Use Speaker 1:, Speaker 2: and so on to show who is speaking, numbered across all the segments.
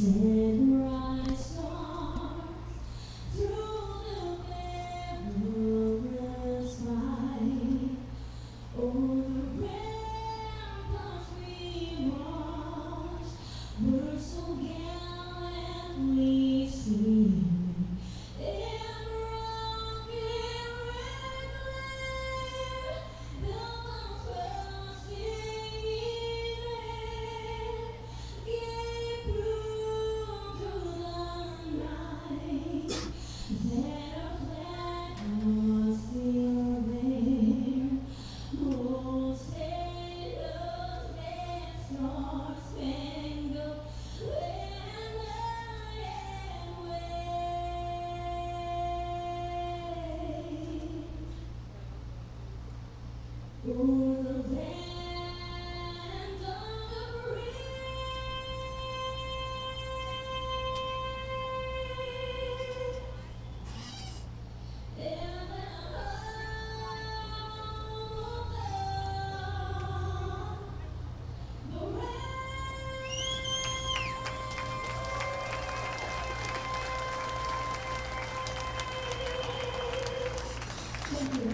Speaker 1: Sunrise stars through the perilous fight. Oh, the ramparts we watched were so gallantly streaming in rocket red glare. The bombs bursting in air gave proof to the night that our flag was still there. Oh, say does that star-spangled banner wave o'er the land of the brave. And thank you.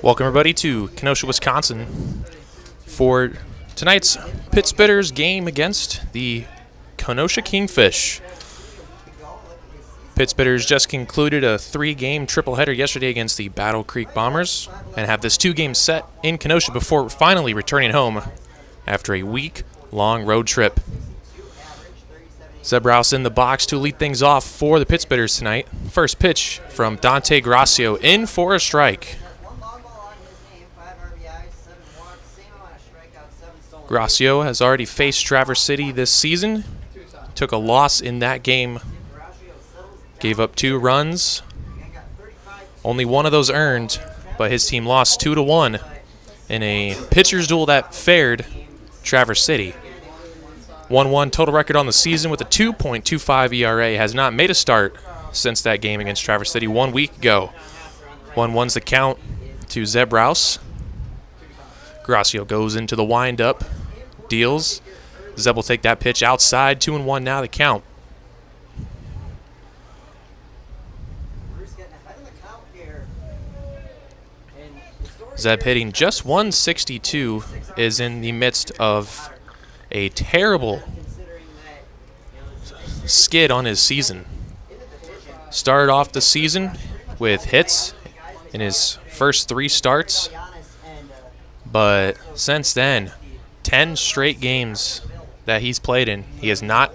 Speaker 2: Welcome everybody to Kenosha, Wisconsin for tonight's Pit Spitters game against the Kenosha Kingfish. Pit Spitters just concluded a 3-game tripleheader yesterday against the Battle Creek Bombers and have this 2-game set in Kenosha before finally returning home after a week-long road trip. Zeb Rouse in the box to lead things off for the Pit Spitters tonight. First pitch from Dante Gracio in for a strike. Gracio has already faced Traverse City this season. Took a loss in that game. Gave up 2 runs. Only one of those earned, but his team lost 2-1 in a pitcher's duel that fared Traverse City. 1-1 total record on the season with a 2.25 ERA. Has not made a start since that game against Traverse City 1 week ago. 1-1's the count to Zeb Rouse. Gracio goes into the windup, deals. Zeb will take that pitch outside. 2-1 now the count. Zeb hitting just 162 is in the midst of a terrible skid on his season. Started off the season with hits in his first 3 starts. But since then, 10 straight games that he's played in, he has not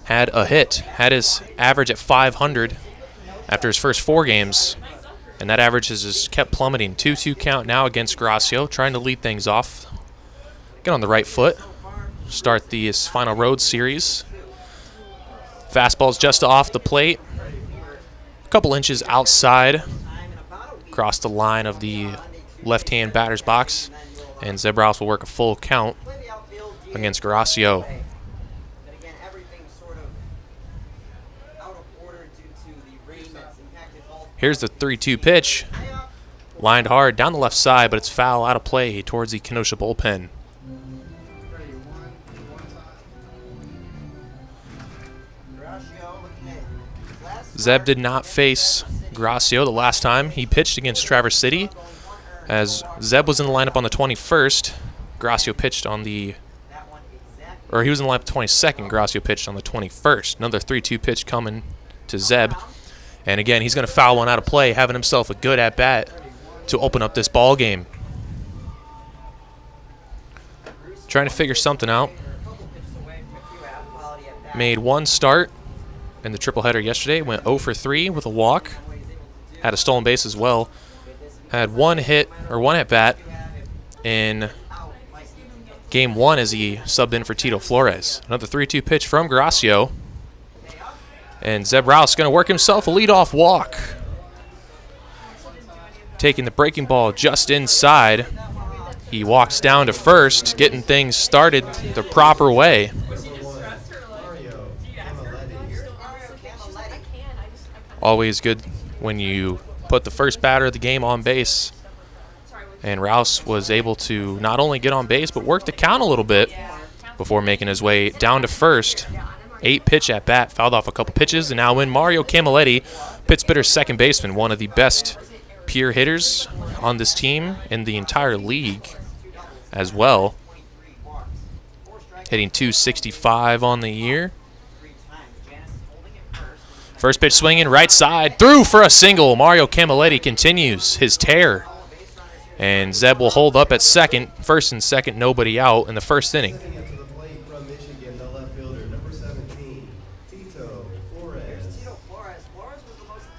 Speaker 2: had a hit. Had his average at 500 after his first 4 games, and that average has just kept plummeting. 2-2 count now against Gracio, trying to lead things off. Get on the right foot, start this final road series. Fastball's just off the plate, a couple inches outside, across the line of the left-hand batter's box, and Zeb Rouse will work a full count against Gracio. Here's the 3-2 pitch. Lined hard down the left side, but it's foul out of play towards the Kenosha bullpen. Zeb did not face Gracio the last time he pitched against Traverse City, as Zeb was in the lineup on the 21st. Gracio pitched on the, or he was in the lineup 22nd. Gracio pitched on the 21st. Another 3-2 pitch coming to Zeb. And again, he's going to foul one out of play, having himself a good at-bat to open up this ball game. Trying to figure something out. Made 1 start in the triple-header yesterday. Went 0 for 3 with a walk. Had a stolen base as well. Had 1 hit, or 1 at-bat in Game 1 as he subbed in for Tito Flores. Another 3-2 pitch from Gracio. And Zeb Rouse going to work himself a leadoff walk. Taking the breaking ball just inside. He walks down to first, getting things started the proper way. Always good when you put the first batter of the game on base. And Rouse was able to not only get on base, but work the count a little bit before making his way down to first. 8-pitch at bat, fouled off a couple pitches, and now in Mario Camilletti, Pit Spitters' second baseman, one of the best pure hitters on this team in the entire league as well. Hitting .265 on the year. First pitch swinging right side, through for a single. Mario Camilletti continues his tear. And Zeb will hold up at second. First and second, nobody out in the first inning.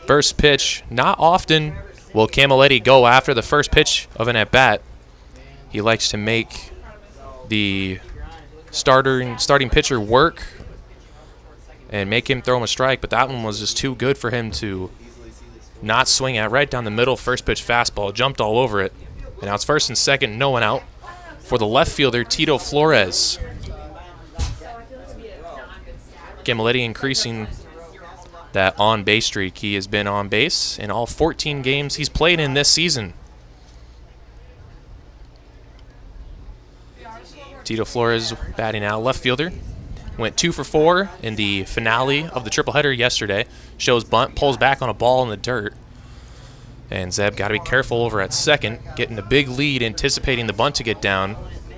Speaker 2: First pitch, not often will Camilletti go after the first pitch of an at-bat. He likes to make the starting pitcher work and make him throw him a strike, but that one was just too good for him to not swing at. Right down the middle, first pitch fastball, jumped all over it. And now it's first and second, no one out for the left fielder, Tito Flores. Camilletti increasing that on-base streak. He has been on base in all 14 games he's played in this season. Tito Flores batting out, left fielder. Went 2 for 4 in the finale of the tripleheader yesterday. Shows bunt, pulls back on a ball in the dirt. And Zeb got to be careful over at second, getting a big lead, anticipating the bunt to get down.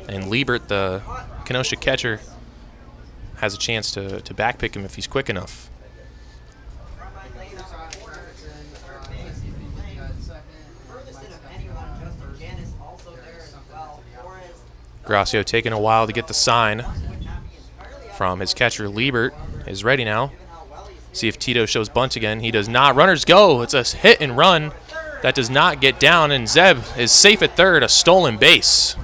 Speaker 2: And Liebert, the Kenosha catcher, has a chance to backpick him if he's quick enough. Gracio taking a while to get the sign from his catcher. Liebert is ready now. See if Tito shows bunt again. He does not. Runners go. It's a hit and run. That does not get down, and Zeb is safe at third, a stolen base.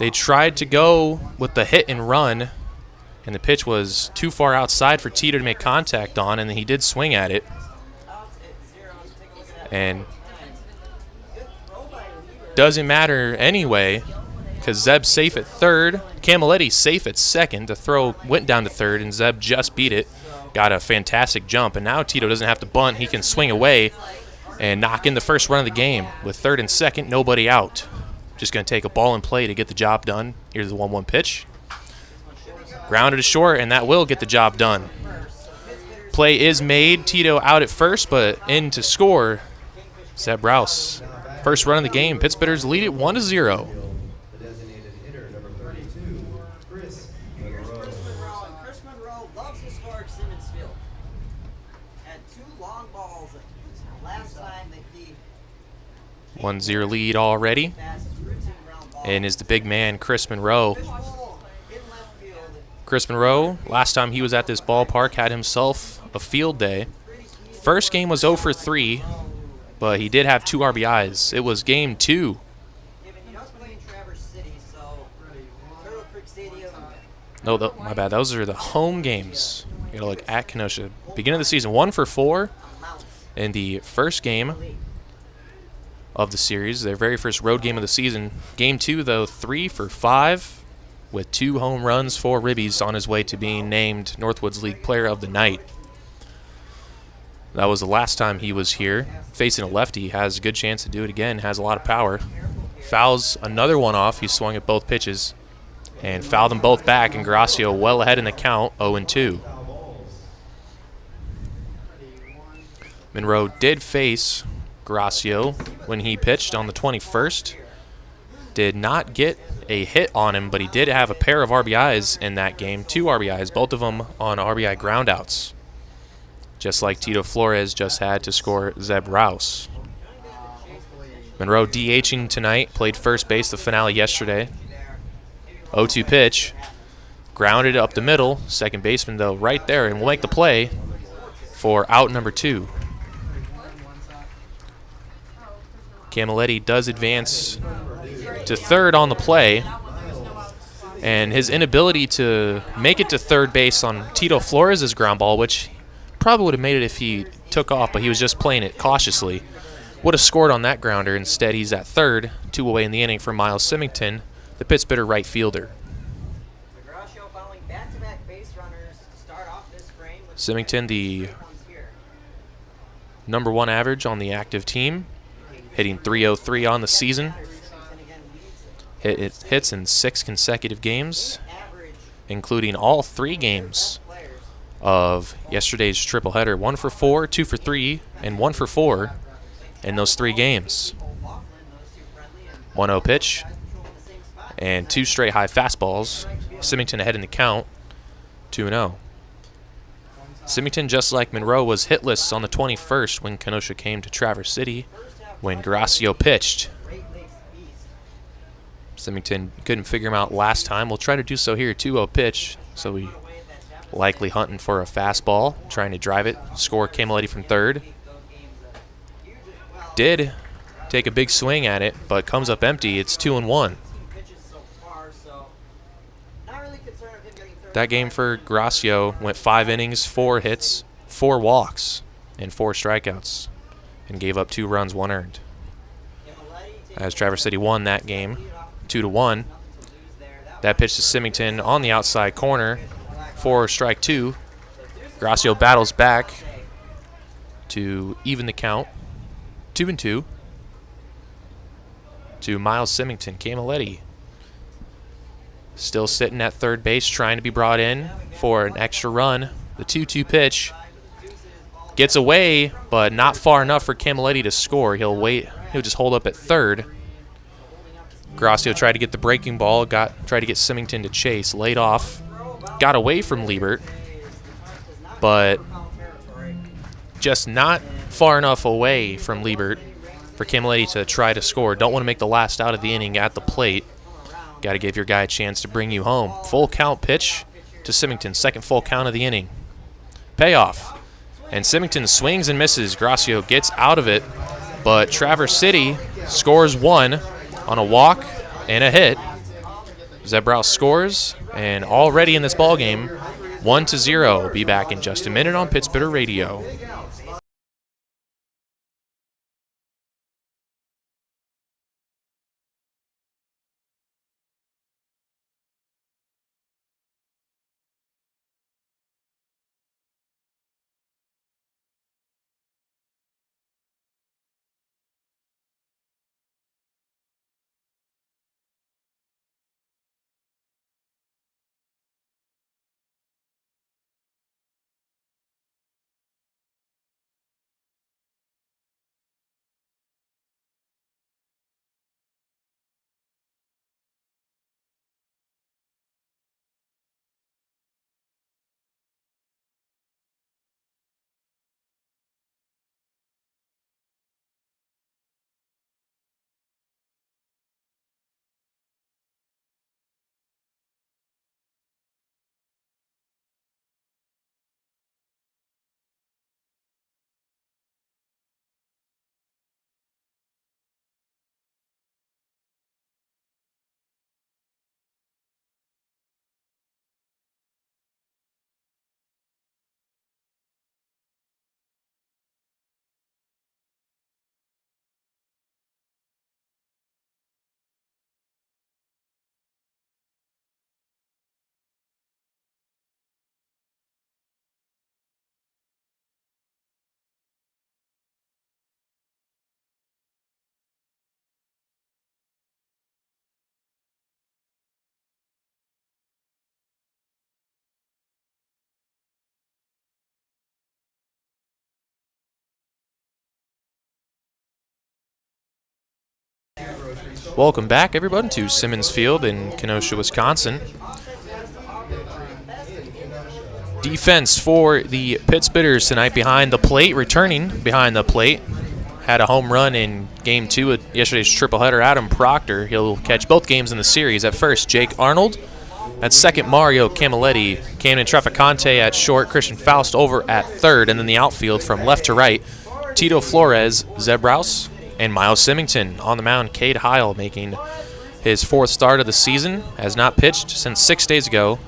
Speaker 2: They tried to go with the hit and run, and the pitch was too far outside for Tito to make contact on, and he did swing at it. And doesn't matter anyway, because Zeb's safe at third. Camilletti safe at second. The throw went down to third, and Zeb just beat it. Got a fantastic jump, and now Tito doesn't have to bunt. He can swing away and knock in the first run of the game. With third and second, nobody out. Just going to take a ball and play to get the job done. Here's the 1-1 pitch. Grounded to short, and that will get the job done. Play is made. Tito out at first, but in to score, Zeb Rouse. First run of the game. Pittsburghers lead it 1-0.
Speaker 3: Chris Monroe loves historic Simmons Field. Had 2 long balls last time that he
Speaker 2: 1-0 lead already.
Speaker 3: passed routine ground ball.
Speaker 2: And is the big man, Chris Monroe.
Speaker 3: In left field.
Speaker 2: Chris Monroe, last time he was at this ballpark, had himself a field day. First game was 0 for 3, but he did have 2 RBIs. It was game 2.
Speaker 3: Given he does play in Traverse City, so Turtle Creek Stadium.
Speaker 2: No, my bad. Those are the home games. You gotta look at Kenosha. Beginning of the season, 1 for 4 in the first game of the series, their very first road game of the season. Game 2, though, 3 for 5 with 2 home runs, 4 ribbies, on his way to being named Northwoods League Player of the Night. That was the last time he was here. Facing a lefty, has a good chance to do it again, has a lot of power. Fouls another one off. He swung at both pitches and fouled them both back, and Gracio well ahead in the count, 0-2. Monroe did face Gracio when he pitched on the 21st. Did not get a hit on him, but he did have a pair of RBIs in that game, 2 RBIs, both of them on RBI groundouts, just like Tito Flores just had to score Zeb Rouse. Monroe DHing tonight, played first base the finale yesterday. 0-2 pitch, grounded up the middle. Second baseman, though, right there, and will make the play for out number 2. Camilletti does advance to third on the play, and his inability to make it to third base on Tito Flores' ground ball, which probably would have made it if he took off, but he was just playing it cautiously, would have scored on that grounder. Instead, he's at third, 2 away in the inning for Miles Symington, the Pittsburgh right fielder.
Speaker 3: Gracio following back-to-back base runners to start off this frame.
Speaker 2: Symington, the number 1 average on the active team, hitting .303 on the season. It hits in 6 consecutive games, including all 3 games of yesterday's triple-header. 1 for 4, 2 for 3, and 1 for 4 in those 3 games. 1-0 pitch and 2 straight high fastballs. Symington ahead in the count, 2-0. Symington, just like Monroe, was hitless on the 21st when Kenosha came to Traverse City when Gracio pitched. Symington couldn't figure him out last time. We'll try to do so here. 2-0 pitch, so we likely hunting for a fastball, trying to drive it. Score Camilletti from third. Did take a big swing at it, but comes up empty. It's 2-1. That game for Gracio went 5 innings, 4 hits, 4 walks, and 4 strikeouts, and gave up 2 runs, 1 earned. As Traverse City won that game, 2-1. That pitch to Symington on the outside corner for strike 2. Gracio battles back to even the count, 2-2. To Miles Symington. Camilletti still sitting at third base, trying to be brought in for an extra run. The 2-2 pitch. Gets away, but not far enough for Camilletti to score. He'll wait. He'll just hold up at third. Gracio tried to get the breaking ball, tried to get Symington to chase, laid off, got away from Liebert, but just not far enough away from Liebert for Camilletti to try to score. Don't want to make the last out of the inning at the plate. Got to give your guy a chance to bring you home. Full count pitch to Symington, second full count of the inning. Payoff. And Symington swings and misses. Gracio gets out of it, but Traverse City scores one on a walk and a hit. Zebraus scores, and already in this ball game, 1-0. Be back in just a minute on Pittsburgh Radio. Welcome back, everyone, to Simmons Field in Kenosha, Wisconsin. Defense for the Pittsburghers tonight behind the plate, returning behind the plate. Had a home run in Game 2 of yesterday's tripleheader, Adam Proctor. He'll catch both games in the series. At first, Jake Arnold. At second, Mario Camilletti. Camden Traficante at short, Christian Faust over at third. And then the outfield from left to right, Tito Flores, Zebraus, and Miles Symington. On the mound, Cade Heil making his fourth start of the season. Has not pitched since 6 days ago.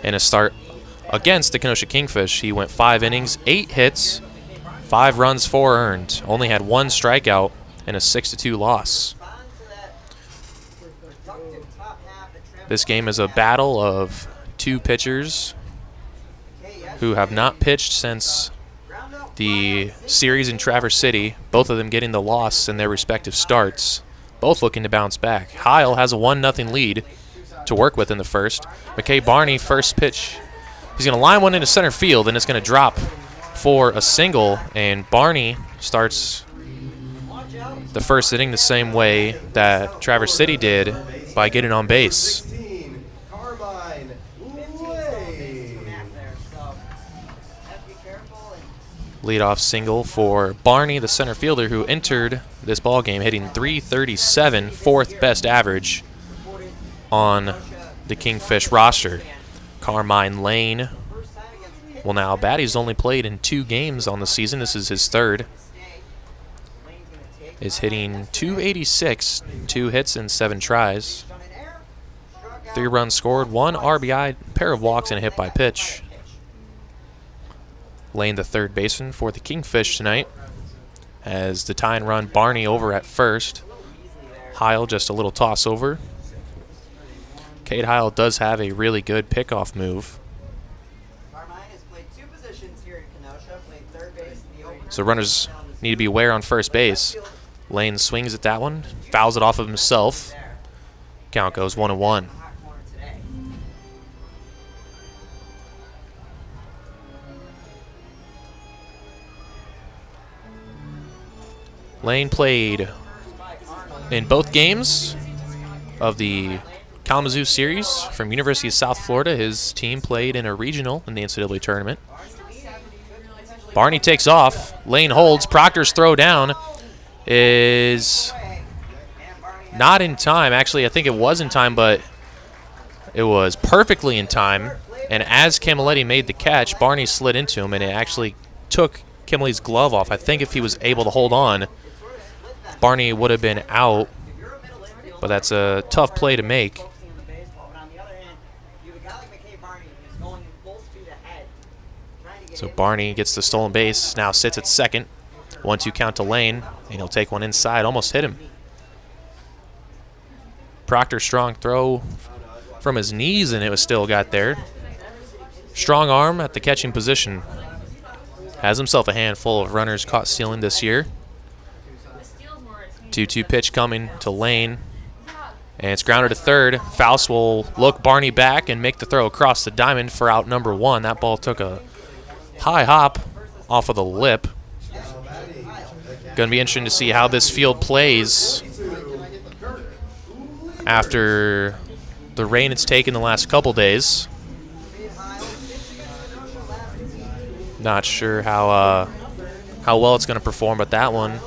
Speaker 2: In a start against the Kenosha Kingfish, he went 5 innings, 8 hits, 5 runs, 4 earned. Only had 1 strikeout in a 6-2 loss. This game is a battle of 2 pitchers who have not pitched since the series in Traverse City, both of them getting the loss in their respective starts, both looking to bounce back. Heil has a 1-0 lead to work with in the first. McKay Barney, first pitch. He's going to line one into center field, and it's going to drop for a single, and Barney starts the first inning the same way that Traverse City did by getting on base. Leadoff single for Barney, the center fielder, who entered this ball game hitting .337, 4th best average on the Kingfish roster. Carmine Lane will now bat. He's only played in 2 games on the season. This is his third. Is hitting .286, 2 hits and 7 tries. 3 runs scored, 1 RBI, pair of walks, and a hit by pitch. Lane, the third baseman for the Kingfish tonight, as the tying run Barney over at first. Heil just a little toss over. Cade Heil does have a really good pickoff move. So runners need to be aware on first base. Lane swings at that one, fouls it off of himself. Count goes 1-1. Lane played in both games of the Kalamazoo series from University of South Florida. His team played in a regional in the NCAA tournament. Barney takes off. Lane holds. Proctor's throw down is not in time. Actually, I think it was in time, but it was perfectly in time. And as Camilletti made the catch, Barney slid into him, and it actually took Kimley's glove off. I think if he was able to hold on, Barney would have been out. But that's a tough play to make. So Barney gets the stolen base, now sits at second. 1-2 count to Lane, and he'll take one inside, almost hit him. Proctor strong throw from his knees, and it was still got there. Strong arm at the catching position. Has himself a handful of runners caught stealing this year. 2-2 pitch coming to Lane. And it's grounded to third. Faust will look Barney back and make the throw across the diamond for out number 1. That ball took a high hop off of the lip. Going to be interesting to see how this field plays after the rain it's taken the last couple days. Not sure how well it's going to perform, but that one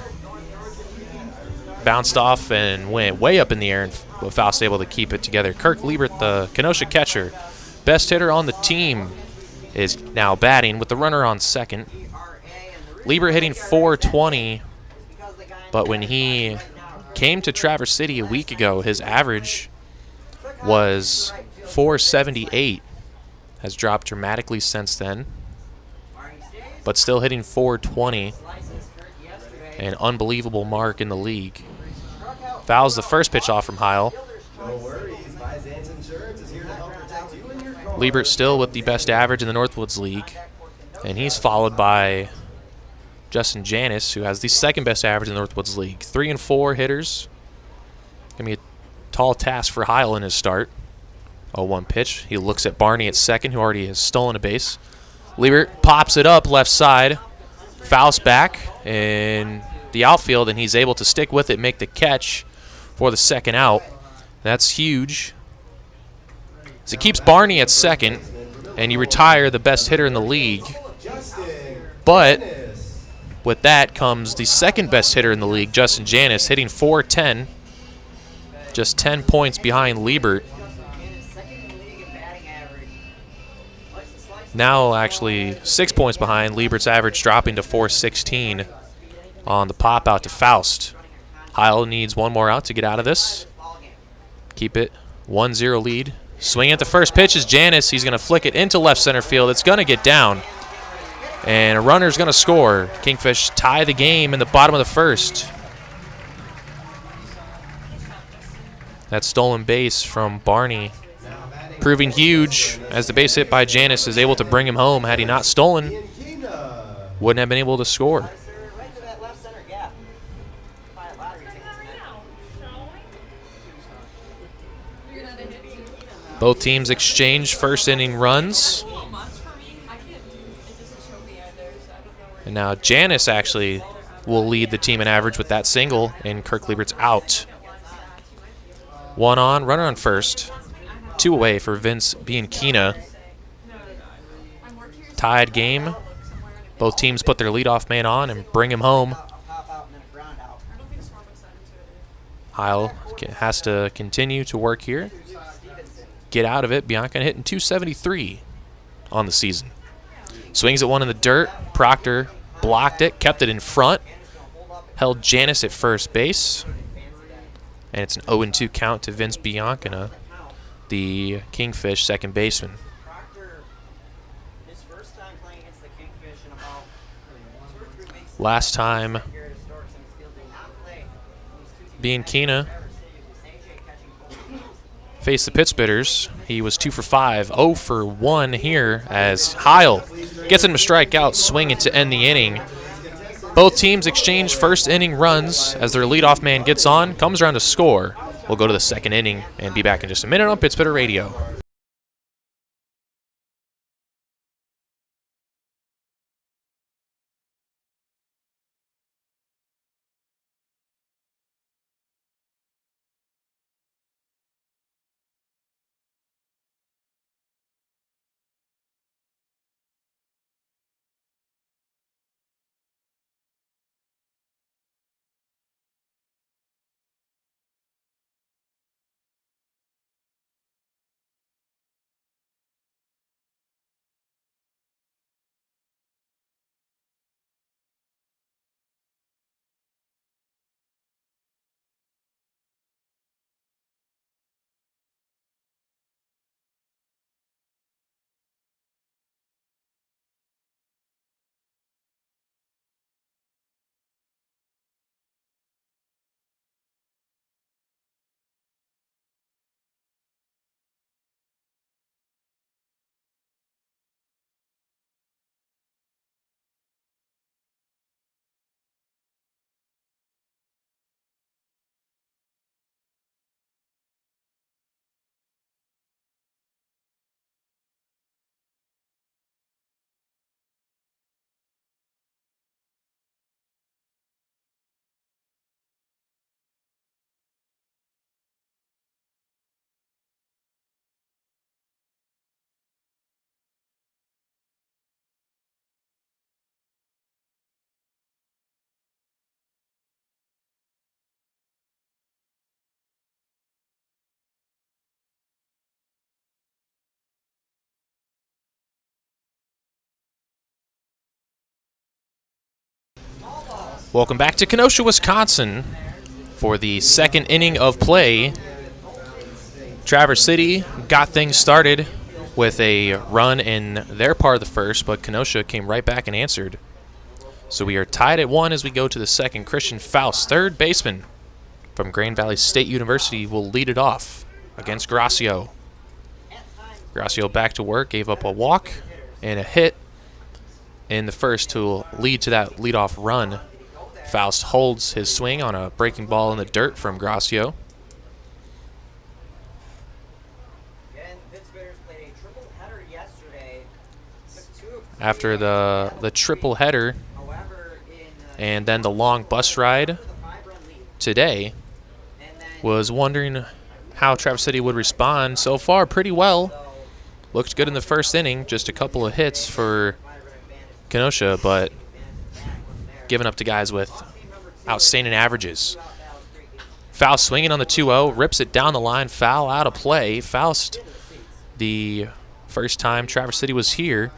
Speaker 2: bounced off and went way up in the air, and Faust able to keep it together. Kirk Liebert, the Kenosha catcher, best hitter on the team, is now batting with the runner on second. Liebert hitting .420, but when he came to Traverse City a week ago, his average was .478. Has dropped dramatically since then, but still hitting .420, an unbelievable mark in the league. Fouls the first pitch off from Heil. Liebert still with the best average in the Northwoods League, and he's followed by Justin Janis, who has the second best average in the Northwoods League. 3 and 4 hitters. Gonna be a tall task for Heil in his start. 0-1 pitch. He looks at Barney at second, who already has stolen a base. Liebert pops it up left side. Faust back in the outfield, and he's able to stick with it, make the catch for the second out. That's huge. So it keeps Barney at second, and you retire the best hitter in the league. But with that comes the second best hitter in the league, Justin Janis, hitting .410, just 10 points behind Liebert. Now actually 6 points behind. Liebert's average dropping to .416 on the pop out to Faust. Heil needs one more out to get out of this. Keep it 1-0 lead. Swing at the first pitch is Janis. He's going to flick it into left center field. It's going to get down. And a runner's going to score. Kingfish tie the game in the bottom of the first. That stolen base from Barney proving huge, as the base hit by Janis is able to bring him home. Had he not stolen, wouldn't have been able to score. Both teams exchange first inning runs. And now Janis actually will lead the team in average with that single, and Kirk Liebert's out. 1 on, runner on first. 2 away for Vince Bianchina. Tied game. Both teams put their leadoff man on and bring him home. Heil has to continue to work here. Get out of it. Bianchina hitting .273 on the season. Swings at one in the dirt. Proctor blocked it, kept it in front. Held Janis at first base. And it's an 0-2 count to Vince Bianchina, the Kingfish second baseman. Last time Bianchina faced the Pittsburghers, he was 2 for 5, 0 for 1 here as Heil gets him to strike out, swinging to end the inning. Both teams exchange first inning runs as their leadoff man gets on, comes around to score. We'll go to the second inning and be back in just a minute on Pittsburgh Radio. Welcome back to Kenosha, Wisconsin for the second inning of play. Traverse City got things started with a run in their part of the first, but Kenosha came right back and answered. So we are tied at 1 as we go to the second. Christian Faust, third baseman from Grand Valley State University, will lead it off against Gracio. Gracio back to work, gave up a walk and a hit in the first to lead to that leadoff run. Faust holds his swing on a breaking ball in the dirt from Gracio. After the triple header and then the long bus ride today, was wondering how Traverse City would respond. So far, pretty well. Looked good in the first inning, just a couple of hits for Kenosha, but giving up to guys with outstanding averages. Faust swinging on the 2-0, rips it down the line, foul out of play. Faust, the first time Traverse City was here,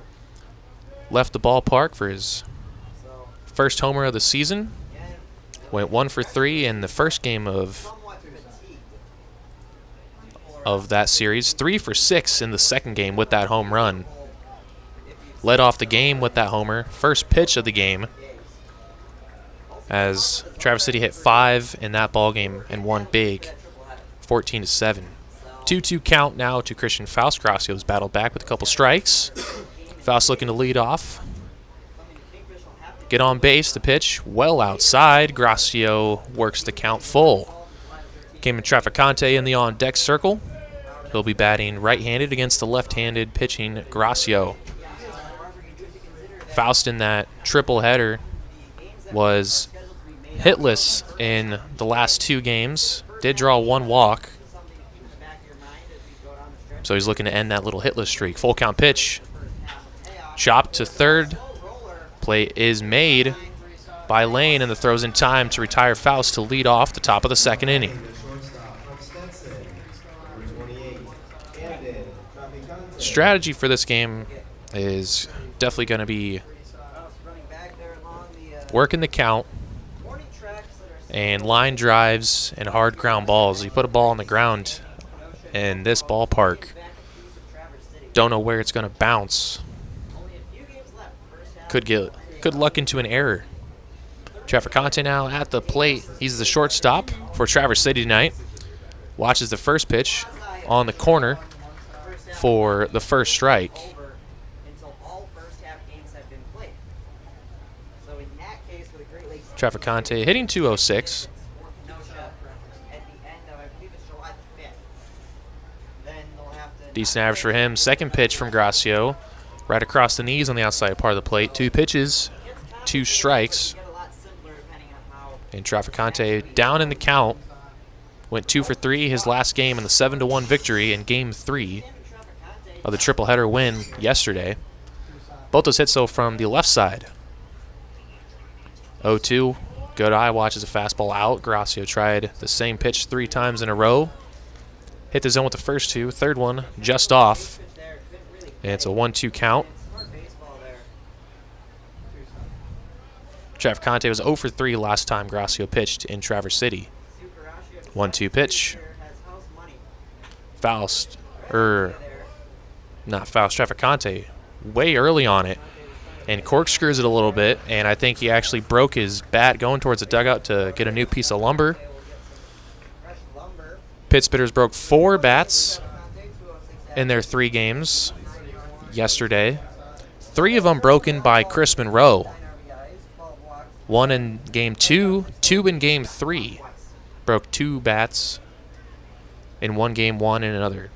Speaker 2: left the ballpark for his first homer of the season. Went 1 for 3 in the first game of that series. 3 for 6 in the second game with that home run. Led off the game with that homer. First pitch of the game, as Traverse City hit 5 in that ball game and won big, 14-7. 2-2 count now to Christian Faust. Gracio's battled back with a couple strikes. Faust looking to lead off. Get on base, the pitch well outside. Gracio works the count full. Came in Traficante in the on-deck circle. He'll be batting right-handed against the left-handed pitching Gracio. Faust in that triple header was hitless in the last 2 games. Did draw 1 walk. So he's looking to end that little hitless streak. Full count pitch. Chopped to third. Play is made by Lane, and the throw's in time to retire Faust to lead off the top of the second inning. Strategy for this game is definitely going to be working the count and line drives and hard ground balls. You put a ball on the ground in this ballpark, don't know where it's going to bounce. Could luck into an error. Traficante now at the plate. He's the shortstop for Traverse City tonight. Watches the first pitch on the corner for the first strike. Traficante hitting 206. Decent average for him. Second pitch from Gracio. Right across the knees on the outside part of the plate. 2 pitches, 2 strikes. And Traficante down in the count. Went 2 for 3 his last game in the 7-1 victory in Game 3 of the triple-header win yesterday. Both those hits, though, from the left side. 0-2. Good eye watches a fastball out. Gracio tried the same pitch 3 times in a row. Hit the zone with the first 2. Third one just off. And it's a 1-2 count. Traficante was 0 for 3 last time Gracio pitched in Traverse City. 1-2 pitch. Traficante way early on it and corkscrews it a little bit, and I think he actually broke his bat going towards the dugout to get a new piece of lumber. Pit Spitters broke 4 bats in their 3 games yesterday. 3 of them broken by Chris Monroe. 1 in Game 2, 2 in Game 3. Broke 2 bats in one game, 1 in another.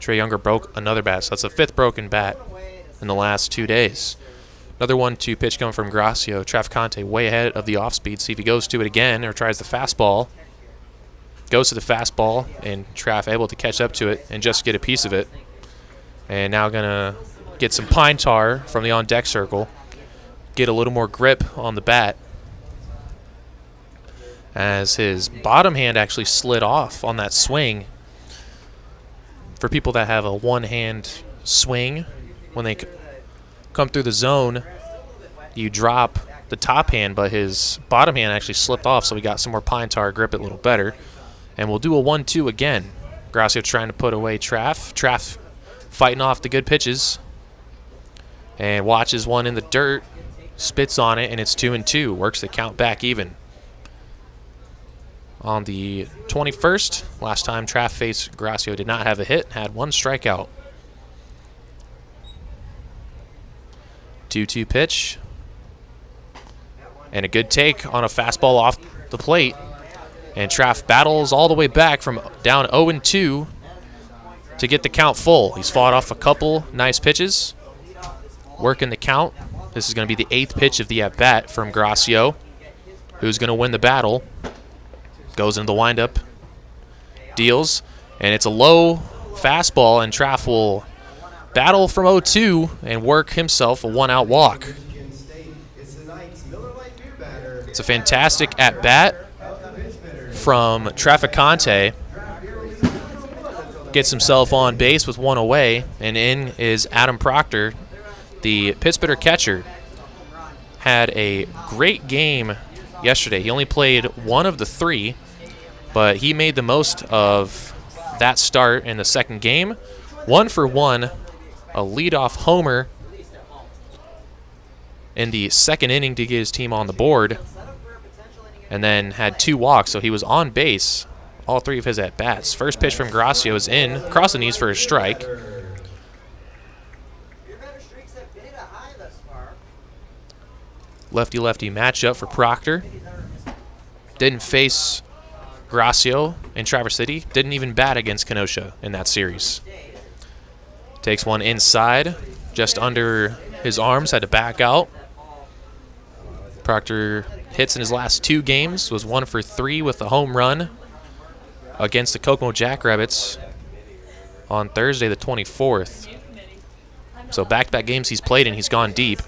Speaker 2: Trey Younger broke another bat, so that's the 5th broken bat in the last 2 days. Another 1-2 pitch coming from Gracio. Traficante way ahead of the off-speed. See if he goes to it again or tries the fastball. Goes to the fastball, and Traf able to catch up to it and just get a piece of it. And now going to get some pine tar from the on-deck circle. Get a little more grip on the bat, as his bottom hand actually slid off on that swing. For people that have a one-hand swing, when they come through the zone, you drop the top hand, but his bottom hand actually slipped off, so we got some more pine tar, grip it a little better. And we'll do a 1-2 again. Gracio trying to put away Traff. Traff fighting off the good pitches. And watches one in the dirt, spits on it, and it's 2-2. Works the count back even. On the 21st, last time Traff faced Gracio did not have a hit, had one strikeout. 2-2 pitch. And a good take on a fastball off the plate. And Traff battles all the way back from down 0-2 to get the count full. He's fought off a couple nice pitches, working the count. This is going to be the 8th pitch of the at-bat from Gracio, who's going to win the battle. Goes into the windup, deals, and it's a low fastball, and Traff will battle from 0-2 and work himself a one-out walk. It's a fantastic at-bat from Trafficante. Gets himself on base with one away, and in is Adam Proctor, the Pittsburgh catcher. Had a great game yesterday. He only played one of the 3, but he made the most of that start in the second game. 1 for 1, a leadoff homer in the second inning to get his team on the board, and then had 2 walks, so he was on base all 3 of his at-bats. First pitch from Gracio is in, across the knees for a strike. Lefty-lefty matchup for Proctor. Didn't face Gracio in Traverse City. Didn't even bat against Kenosha in that series. Takes one inside, just under his arms, had to back out. Proctor hits in his last 2 games, was 1 for 3 with a home run against the Kokomo Jackrabbits on Thursday the 24th. So back-to-back games he's played in, he's gone deep.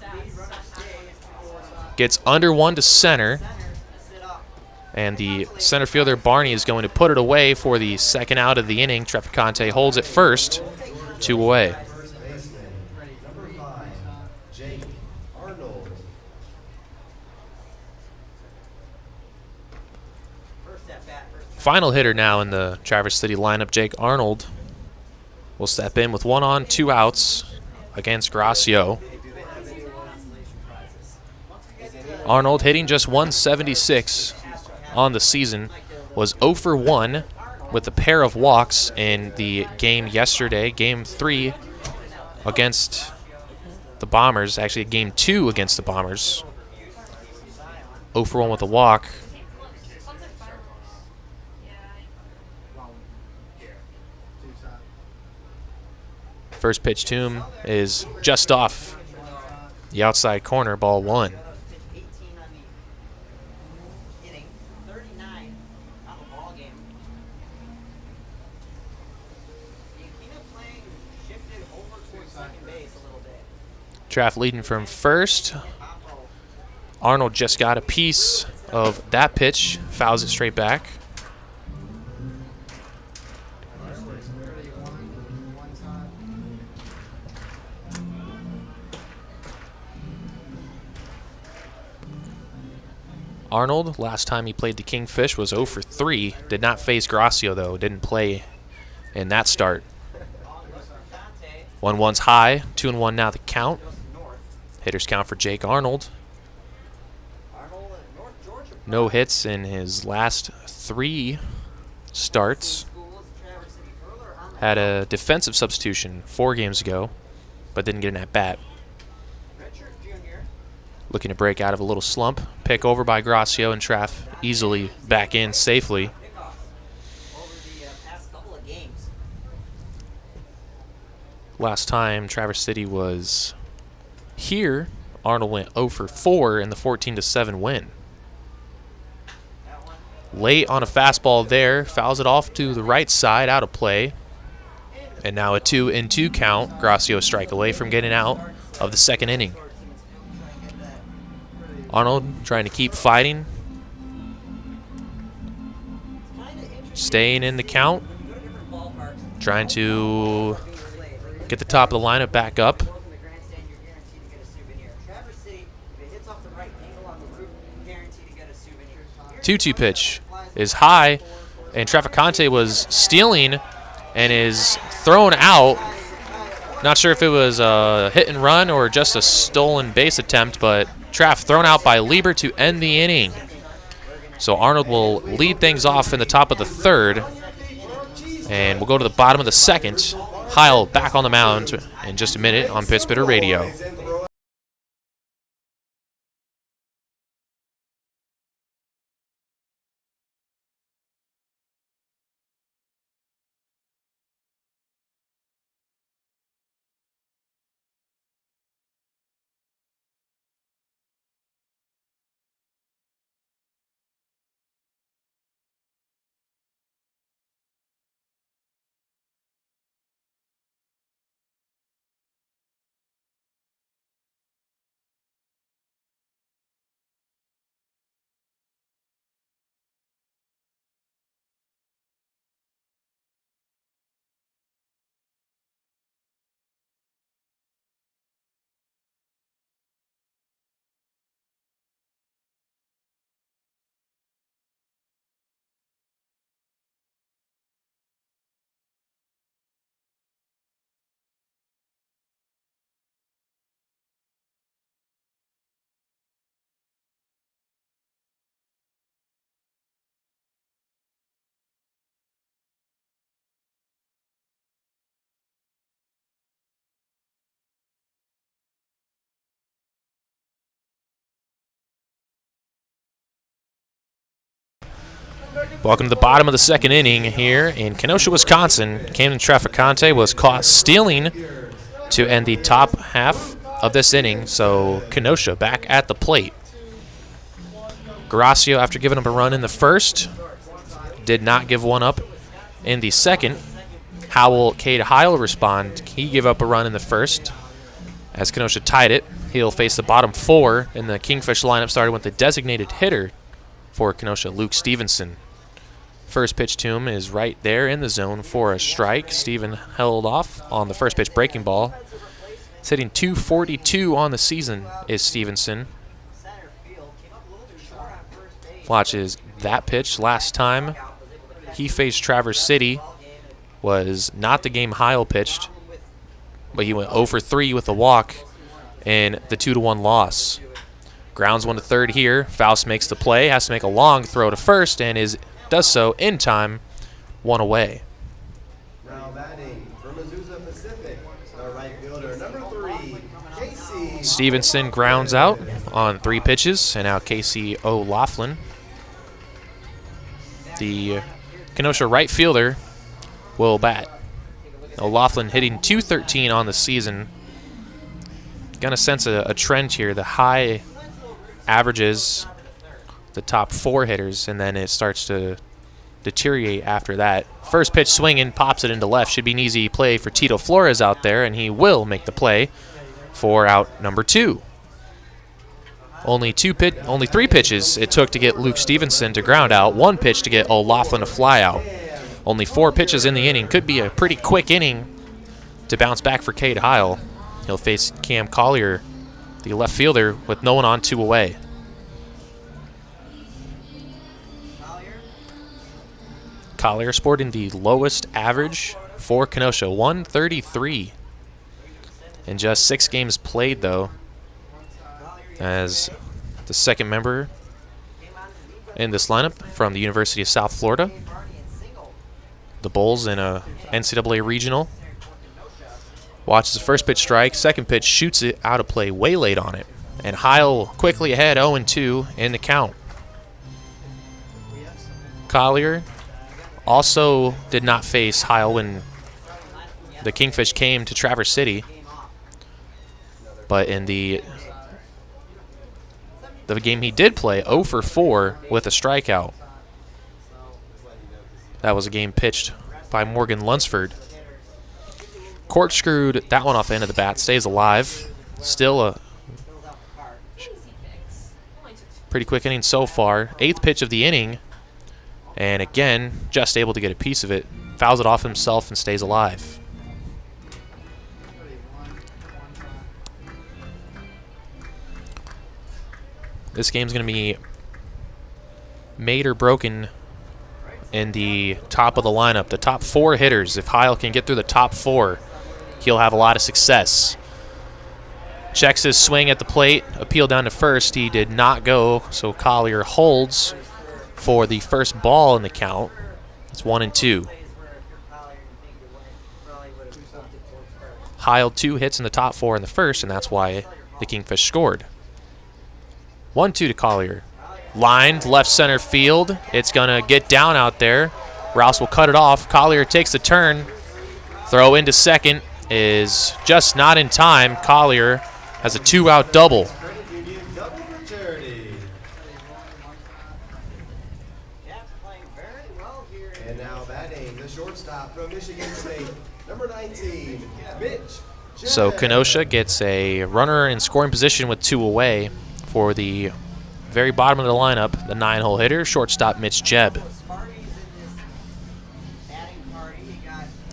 Speaker 2: Gets under 1 to center, and the center fielder Barney is going to put it away for the second out of the inning. Trafficante holds it first, 2 away. Final hitter now in the Traverse City lineup, Jake Arnold, will step in with 1 on, 2 outs against Gracio. Arnold hitting just 176 on the season, was 0 for 1 with a pair of walks in the game yesterday, Game 3 against the Bombers, actually Game 2 against the Bombers. 0 for 1 with a walk. First pitch to him is just off the outside corner, ball 1. Traff leading from first. Arnold just got a piece of that pitch, fouls it straight back. Arnold, last time he played the Kingfish, was 0 for 3. Did not face Gracio, though. Didn't play in that start. 1-1's high. 2-1 now the count. Hitters count for Jake Arnold. No hits in his last 3 starts. Had a defensive substitution 4 games ago, but didn't get an at-bat. Looking to break out of a little slump. Pick over by Gracio, and Traff easily back in safely. Last time Traverse City was here, Arnold went 0 for 4 in the 14-7 win. Late on a fastball there, fouls it off to the right side, out of play. And now a 2-2 count. Gracio a strike away from getting out of the second inning. Arnold trying to keep fighting. Staying in the count. Trying to get the top of the lineup back up. 2-2 pitch is high, and Traficante was stealing and is thrown out. Not sure if it was a hit and run or just a stolen base attempt, but Traff thrown out by Lieber to end the inning. So Arnold will lead things off in the top of the third, and we'll go to the bottom of the second. Heil back on the mound in just a minute on Pittsburgh Radio. Welcome to the bottom of the second inning here in Kenosha, Wisconsin. Camden Traficante was caught stealing to end the top half of this inning, so Kenosha back at the plate. Garasio, after giving up a run in the first, did not give one up in the second. How will Cade Heil respond? He gave up a run in the first as Kenosha tied it. He'll face the bottom four in the Kingfish lineup, starting with the designated hitter for Kenosha, Luke Stevenson. First pitch to him is right there in the zone for a strike. Steven held off on the first pitch breaking ball. He's hitting .242 on the season is Stevenson. Watches that pitch. Last time he faced Traverse City was not the game Heil pitched, but he went 0 for 3 with a walk in the 2-1 loss. Grounds one to third here. Faust makes the play, has to make a long throw to first, and does so in time, one away.
Speaker 4: Now batting for Azusa Pacific, the right fielder, number 3, Casey.
Speaker 2: Stevenson grounds out on 3 pitches, and now Casey O'Laughlin, the Kenosha right fielder, will bat. O'Laughlin hitting .213 on the season. Gonna sense a trend here. The high averages the top 4 hitters, and then it starts to deteriorate after that. First pitch swinging, pops it into left. Should be an easy play for Tito Flores out there, and he will make the play for out number 2. Only 3 pitches it took to get Luke Stevenson to ground out. 1 pitch to get O'Laughlin to fly out. Only 4 pitches in the inning. Could be a pretty quick inning to bounce back for Cade Heil. He'll face Cam Collier, the left fielder, with no one on, 2 away. Collier sporting the lowest average for Kenosha, 133. In just 6 games played, though, as the second member in this lineup from the University of South Florida. The Bulls in a NCAA regional. Watches the first pitch strike, second pitch shoots it out of play, way late on it. And Heil quickly ahead, 0-2 in the count. Collier also did not face Heil when the Kingfish came to Traverse City, but in the game he did play, 0 for 4 with a strikeout. That was a game pitched by Morgan Lunsford. Corkscrewed that one off the end of the bat, stays alive. Still a pretty quick inning so far. 8th pitch of the inning. And again, just able to get a piece of it. Fouls it off himself and stays alive. This game's going to be made or broken in the top of the lineup. The top 4 hitters, if Heil can get through the top 4, he'll have a lot of success. Checks his swing at the plate, appeal down to first. He did not go, so Collier holds for the first ball in the count. It's 1-2. Heil 2 hits in the top 4 in the first, and that's why the Kingfish scored. 1-2 to Collier. Lined left center field. It's going to get down out there. Rouse will cut it off. Collier takes the turn. Throw into second is just not in time. Collier has a 2-out double.
Speaker 4: Credit Union double for charity. And now batting, the shortstop from Michigan State, number 19, Mitch.
Speaker 2: So
Speaker 4: Jebb.
Speaker 2: Kenosha gets a runner in scoring position with 2 away for the very bottom of the lineup, the 9-hole hitter, shortstop Mitch Jebb.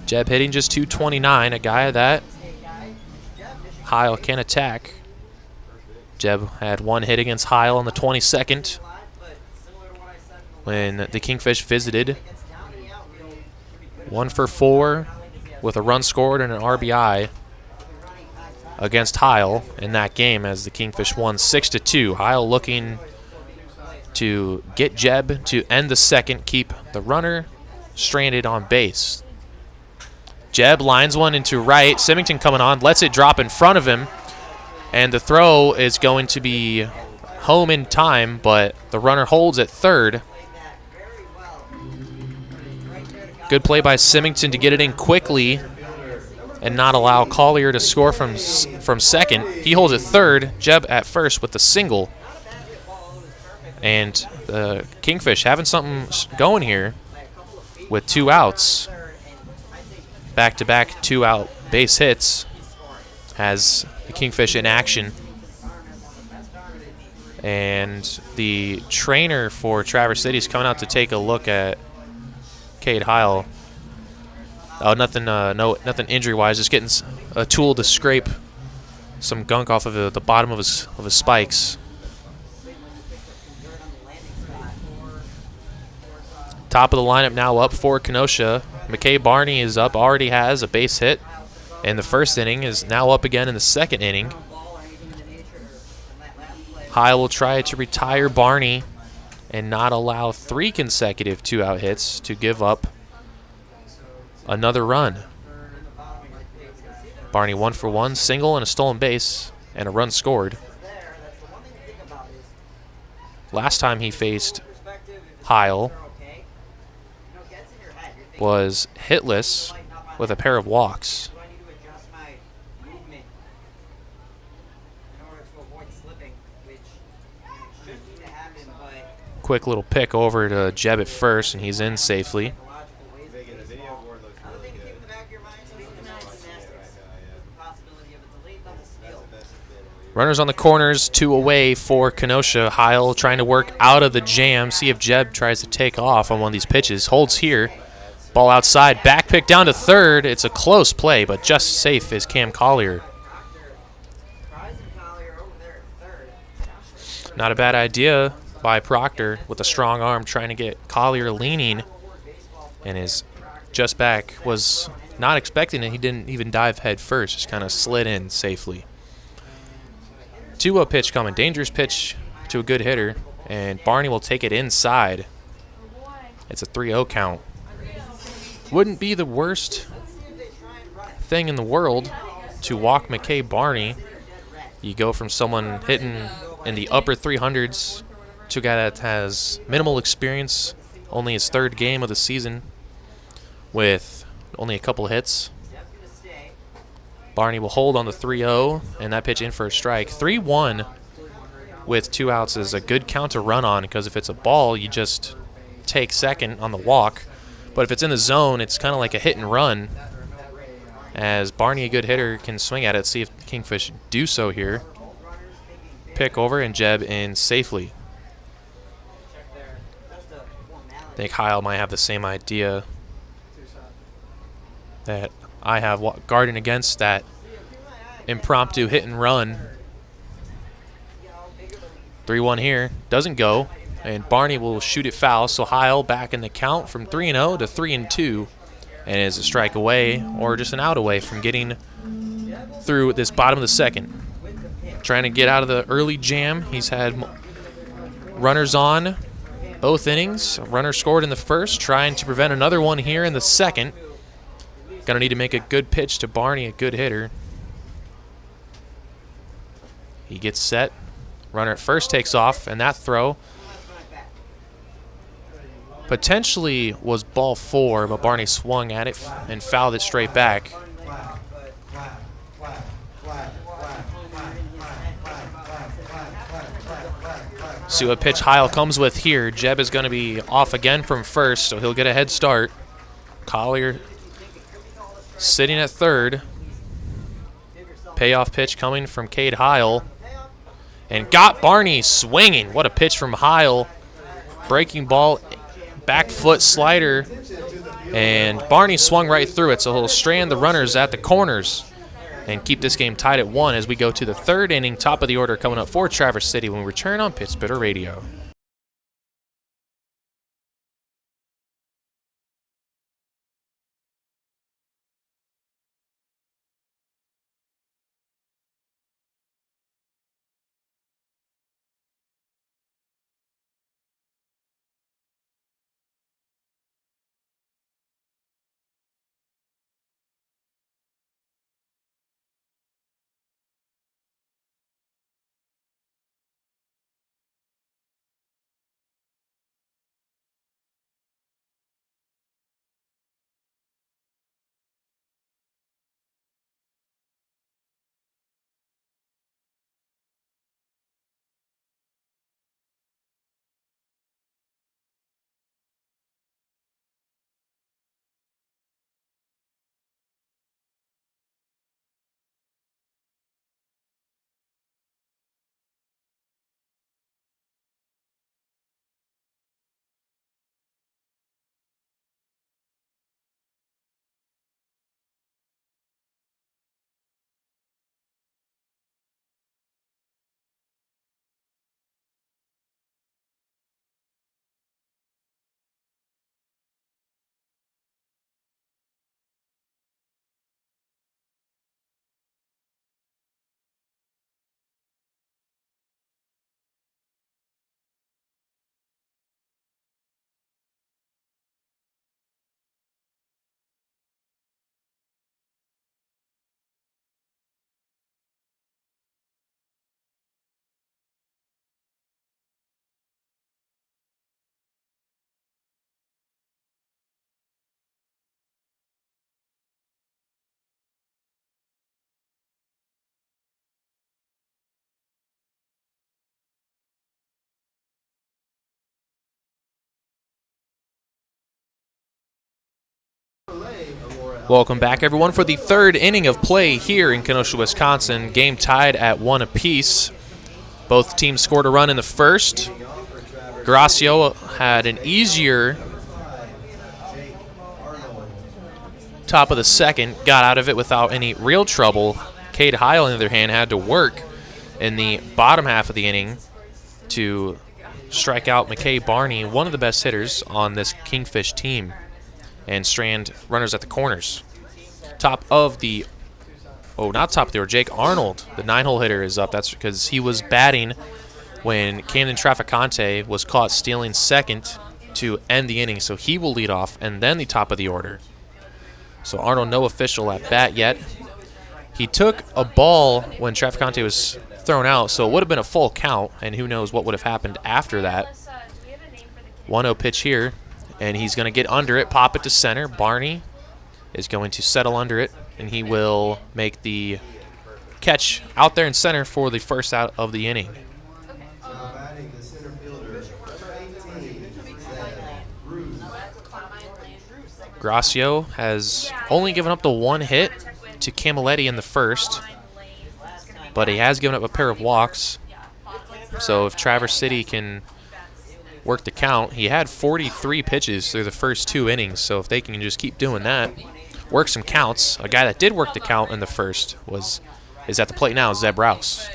Speaker 2: Jebb hitting just .229, a guy that Heil can attack. Jebb had 1 hit against Heil on the 22nd when the Kingfish visited. 1 for 4 with a run scored and an RBI against Heil in that game as the Kingfish won 6-2. Heil looking to get Jebb to end the second, keep the runner stranded on base. Jebb lines one into right. Symington coming on, lets it drop in front of him, and the throw is going to be home in time, but the runner holds at third. Good play by Symington to get it in quickly and not allow Collier to score from second. He holds at third, Jebb at first with the single. And the Kingfish having something going here with 2 outs. Back-to-back 2-out base hits has the Kingfish in action. And the trainer for Traverse City is coming out to take a look at Cade Heil. Oh, nothing injury-wise. Just getting a tool to scrape some gunk off of the bottom of his spikes. Top of the lineup now up for Kenosha. McKay Barney is up, already has a base hit in the first inning, is now up again in the second inning. Heil will try to retire Barney and not allow 3 consecutive 2-out hits to give up another run. Barney 1 for 1, single and a stolen base, and a run scored. Last time he faced Heil was hitless with a pair of walks. Quick little pick over to Jebb at first, and he's in safely. Runners on the corners, 2 away for Kenosha. Heil trying to work out of the jam, see if Jebb tries to take off on one of these pitches. Holds here. Ball outside, back pick down to third. It's a close play, but just safe is Cam Collier. Not a bad idea by Proctor with a strong arm trying to get Collier leaning, and his just back was not expecting it. He didn't even dive head first, just kind of slid in safely. 2-0 pitch coming, dangerous pitch to a good hitter, and Barney will take it inside. It's a 3-0 count. Wouldn't be the worst thing in the world to walk McKay Barney. You go from someone hitting in the upper 300s to a guy that has minimal experience, only his 3rd game of the season with only a couple hits. Barney will hold on the 3-0, and that pitch in for a strike. 3-1 with 2 outs is a good count to run on, because if it's a ball, you just take second on the walk. But if it's in the zone, it's kind of like a hit and run, as Barney, a good hitter, can swing at it. See if Kingfish do so here. Pick over and Jebb in safely. I think Heil might have the same idea that I have, guarding against that impromptu hit and run. 3-1 here. Doesn't go. and Barney will shoot it foul. So Heil back in the count from 3-0 to 3-2, and is a strike away or just an out away from getting through this bottom of the second. Trying to get out of the early jam. He's had runners on both innings. A runner scored in the first, trying to prevent another one here in the second. Gonna need to make a good pitch to Barney, a good hitter. He gets set. Runner at first takes off, and that throw potentially was ball 4, but Barney swung at it and fouled it straight back. See what pitch Heil comes with here. Jeb is going to be off again from first, so he'll get a head start. Collier sitting at third. Payoff pitch coming from Cade Heil. And got Barney swinging. What a pitch from Heil. Breaking ball, back foot slider. And Barney swung right through it, so he'll strand the runners at the corners and keep this game tied at 1 as we go to the third inning. Top of the order coming up for Traverse City when we return on Pitch Spitter Radio. Welcome back, everyone, for the third inning of play here in Kenosha, Wisconsin. Game tied at 1 apiece. Both teams scored a run in the first. Gracio had an easier top of the second, got out of it without any real trouble. Cade Heil, on the other hand, had to work in the bottom half of the inning to strike out McKay Barney, one of the best hitters on this Kingfish team, and strand runners at the corners. Not top of the order, Jake Arnold, the 9-hole hitter, is up. That's because he was batting when Camden Traficante was caught stealing second to end the inning, so he will lead off, and then the top of the order. So Arnold, no official at bat yet. He took a ball when Traficante was thrown out, so it would have been a full count, and who knows what would have happened after that. 1-0 pitch here, and he's going to get under it, pop it to center. Barney is going to settle under it, and he will make the catch out there in center for the first out of the inning. Gracio has only given up the one hit to Camilletti in the first, but he has given up a pair of walks. So if Traverse City can work the count, he had 43 pitches through the first 2 innings, so if they can just keep doing that, work some counts. A guy that did work the count in the first is at the plate now, Zeb Rouse.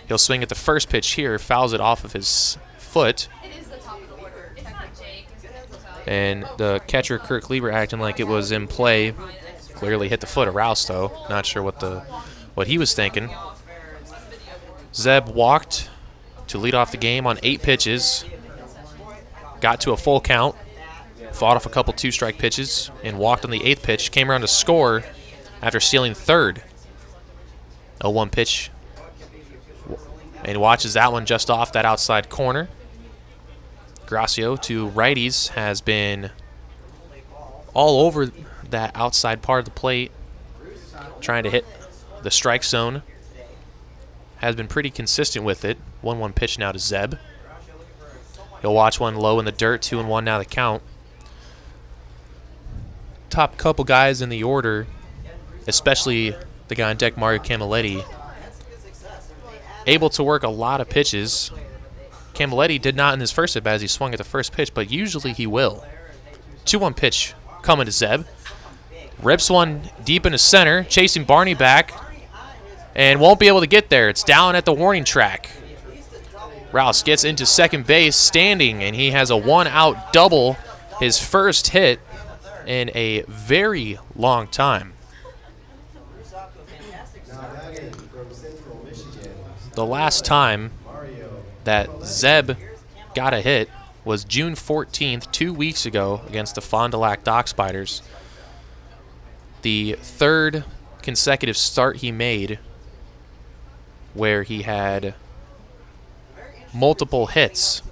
Speaker 2: He'll swing at the first pitch here, fouls it off of his foot. And the catcher, Kirk Lieber, acting like it was in play. Clearly hit the foot of Rouse, though. Not sure what he was thinking. Zeb walked to lead off the game on 8 pitches. Got to a full count. Fought off a couple 2-strike pitches and walked on the 8th pitch. Came around to score after stealing third. 0-1 pitch. And watches that one just off that outside corner. Gracio to righties has been all over that outside part of the plate, trying to hit the strike zone. Has been pretty consistent with it. 1-1 pitch now to Zeb. He'll watch one low in the dirt. 2-1 now the count. Top couple guys in the order, especially the guy on deck, Mario Camilletti, able to work a lot of pitches. Camilletti did not in his first at-bat as he swung at the first pitch, but usually he will. 2-1 pitch coming to Zeb. Rips one deep into center, chasing Barney back, and won't be able to get there. It's down at the warning track. Rouse gets into second base standing, and he has a 1-out double, his first hit in a very long time. The last time that Zeb got a hit was June 14th, 2 weeks ago, against the Fond du Lac Dock Spiders. The third consecutive start he made where he had multiple hits.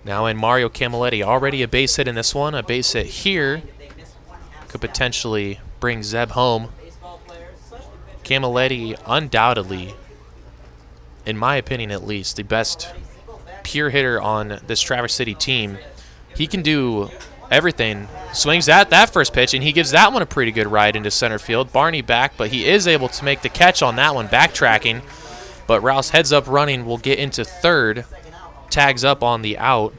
Speaker 2: Now in Mario Camilletti, already a base hit in this one. A base hit here could potentially bring Zeb home. Camilletti undoubtedly, in my opinion at least, the best pure hitter on this Traverse City team. He can do everything. Swings at that first pitch, and he gives that one a pretty good ride into center field. Barney back, but he is able to make the catch on that one, backtracking. But Rouse heads up running, will get into third, tags up on the out.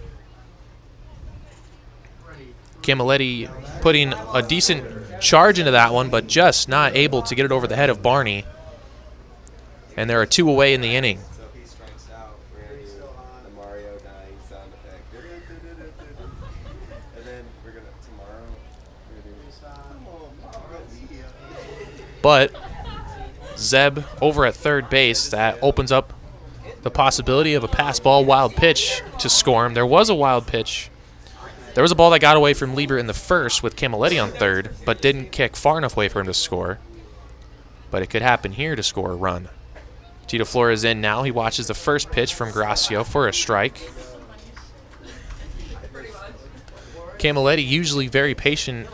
Speaker 2: Camilletti putting a decent charge into that one, but just not able to get it over the head of Barney. And there are 2 away in the inning.
Speaker 4: So if he strikes out, we're going to do the Mario dying sound effect. And then we're going to, tomorrow, we're going to do
Speaker 2: But Zeb over at third base, that opens up the possibility of a pass ball wild pitch to score him. There was a wild pitch. There was a ball that got away from Lieber in the first with Camilletti on third, but didn't kick far enough away for him to score. But it could happen here to score a run. Tito Flores in now. He watches the first pitch from Gracio for a strike. Camilletti usually very patient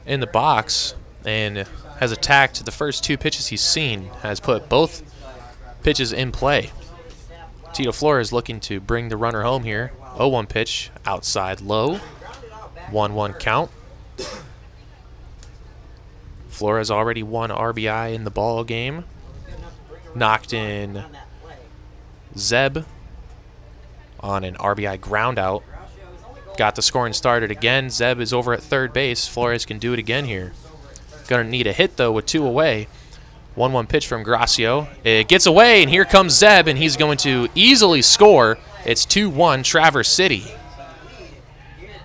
Speaker 2: in the box and has attacked the first 2 pitches he's seen, has put both pitches in play. Tito Flores looking to bring the runner home here. 0-1 pitch, outside low. 1-1 count. Flores already 1 RBI in the ball game. Knocked in Zeb on an RBI ground out. Got the scoring started again. Zeb is over at third base. Flores can do it again here. Gonna need a hit though with 2 away. 1-1 pitch from Gracio. It gets away, and here comes Zeb, and he's going to easily score. It's 2-1 Traverse City.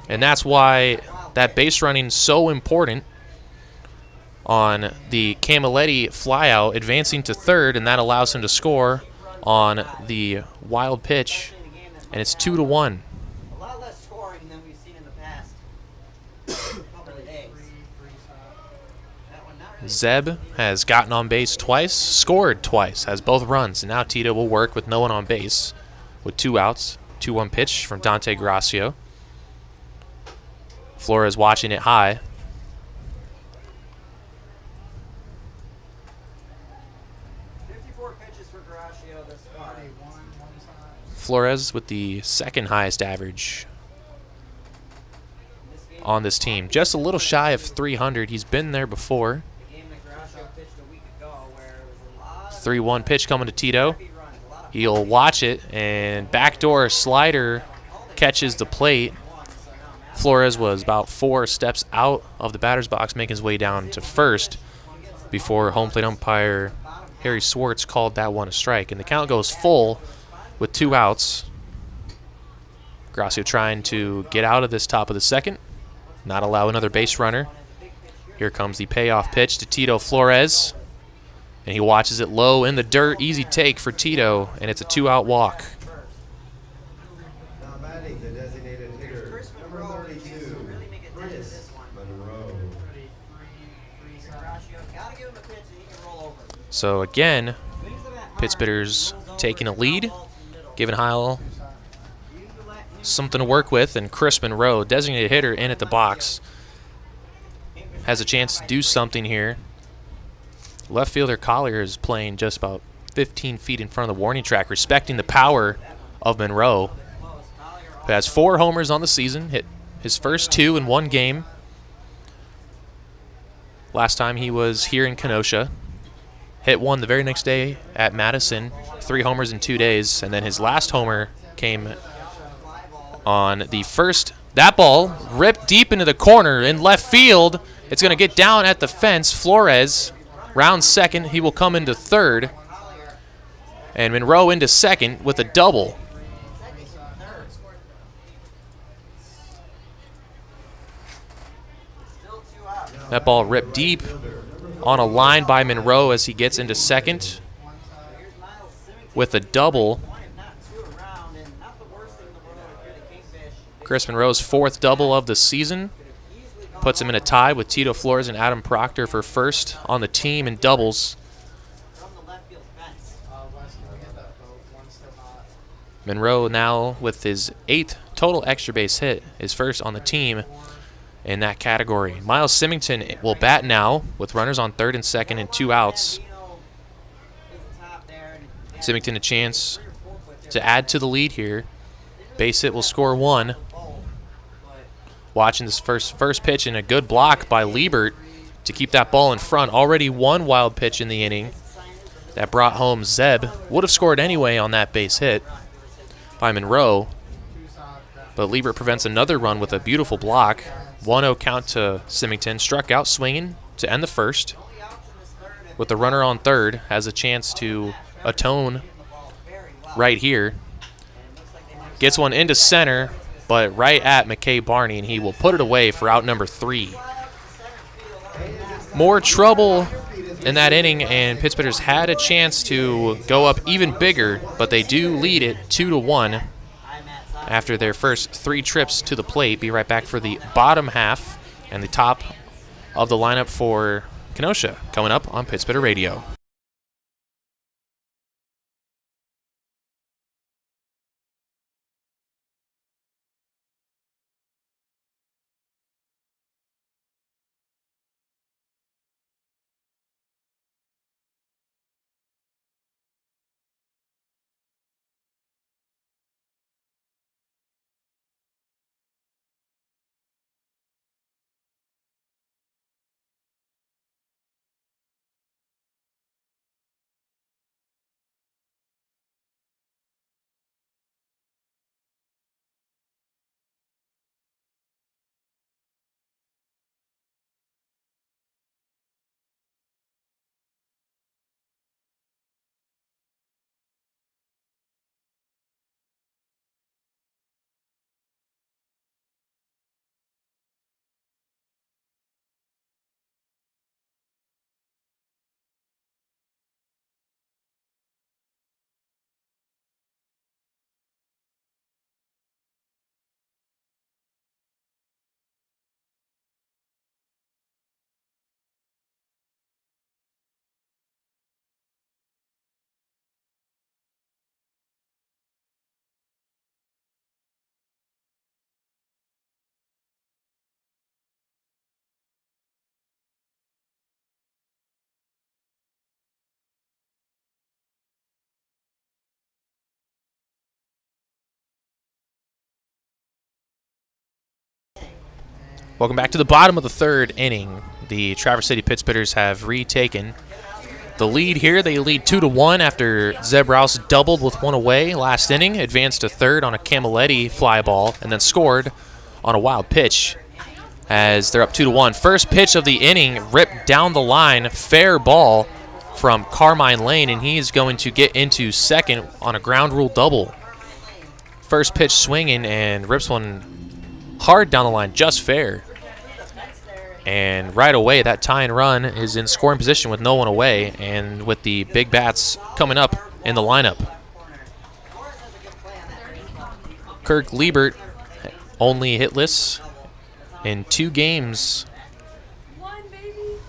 Speaker 2: And that's why that base running is so important on the Camilletti flyout, advancing to third, and that allows him to score on the wild pitch. And it's 2-1.
Speaker 3: A lot less scoring than we've seen in the past couple of days.
Speaker 2: Zeb has gotten on base twice, scored twice, has both runs, and now Tito will work with no one on base with 2 outs. 2-1 pitch from Dante Gracio. Flores watching it high. Flores with the second highest average on this team. Just a little shy of 300. He's been there before. 3-1 pitch coming to Tito. He'll watch it, and backdoor slider catches the plate. Flores was about 4 steps out of the batter's box, making his way down to first before home plate umpire Harry Swartz called that one a strike, and the count goes full with 2 outs. Gracio trying to get out of this top of the second, not allow another base runner. Here comes the payoff pitch to Tito Flores, and he watches it low in the dirt. Easy take for Tito, and it's a 2-out walk.
Speaker 4: Now batting the designated hitter, number 32, Chris Monroe.
Speaker 3: Gotta give him a pitch and he can roll over.
Speaker 2: So again, Pittsburgh's taking a lead, giving Heil something to work with, and Chris Monroe, designated hitter, in at the box, has a chance to do something here. Left fielder Collier is playing just about 15 feet in front of the warning track, respecting the power of Monroe, who has 4 homers on the season, hit his first 2 in 1 game. Last time he was here in Kenosha, hit 1 the very next day at Madison, 3 homers in 2 days, and then his last homer came on the first. That ball ripped deep into the corner in left field. It's going to get down at the fence. Flores rounds second. He will come into third. And Monroe into second with a double. That ball ripped deep on a line by Monroe as he gets into second with a double. Chris Monroe's 4th double of the season puts him in a tie with Tito Flores and Adam Proctor for first on the team in doubles. Monroe now with his 8th total extra base hit is first on the team in that category. Miles Symington will bat now with runners on third and second and 2 outs. Symington a chance to add to the lead here. Base hit will score 1. Watching this first pitch, and a good block by Liebert to keep that ball in front. Already 1 wild pitch in the inning that brought home Zeb. Would have scored anyway on that base hit by Monroe, but Liebert prevents another run with a beautiful block. 1-0 count to Symington. Struck out swinging to end the first. With the runner on third, has a chance to atone right here. Gets one into center, but right at McKay Barney, and he will put it away for out number 3. More trouble in that inning, and Pittsburgh's had a chance to go up even bigger, but they do lead it 2-1 after their first 3 trips to the plate. Be right back for the bottom half and the top of the lineup for Kenosha coming up on Pittsburgh Radio. Welcome back to the bottom of the 3rd inning. The Traverse City Pittsburghers have retaken the lead here. They lead 2-1 after Zeb Rouse doubled with 1 away last inning, advanced to third on a Camilletti fly ball, and then scored on a wild pitch as they're up 2-1. First pitch of the inning ripped down the line, fair ball from Carmine Lane, and he is going to get into second on a ground rule double. First pitch swinging and rips one hard down the line, just fair. And right away, that tying run is in scoring position with no one away, and with the big bats coming up in the lineup. Kirk Liebert only hitless in 2 games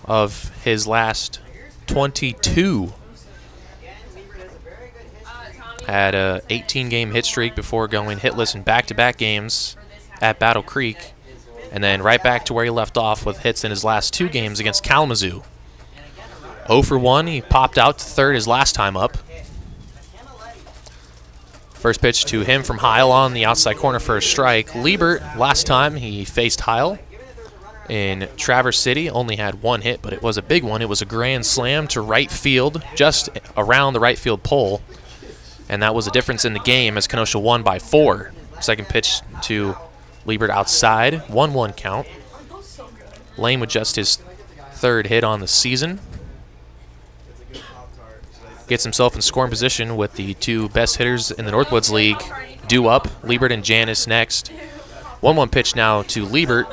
Speaker 2: of his last 22. Had a 18-game hit streak before going hitless in back-to-back games at Battle Creek, and then right back to where he left off with hits in his last 2 games against Kalamazoo. 0 for 1, he popped out to third his last time up. First pitch to him from Heil on the outside corner for a strike. Liebert, last time he faced Heil in Traverse City, only had 1 hit, but it was a big one. It was a grand slam to right field, just around the right field pole. And that was the difference in the game as Kenosha won by 4. Second pitch to Liebert outside, 1-1 count. Lane with just his 3rd hit on the season. Gets himself in scoring position with the 2 best hitters in the Northwoods League due up, Liebert and Janis next. 1-1 pitch now to Liebert.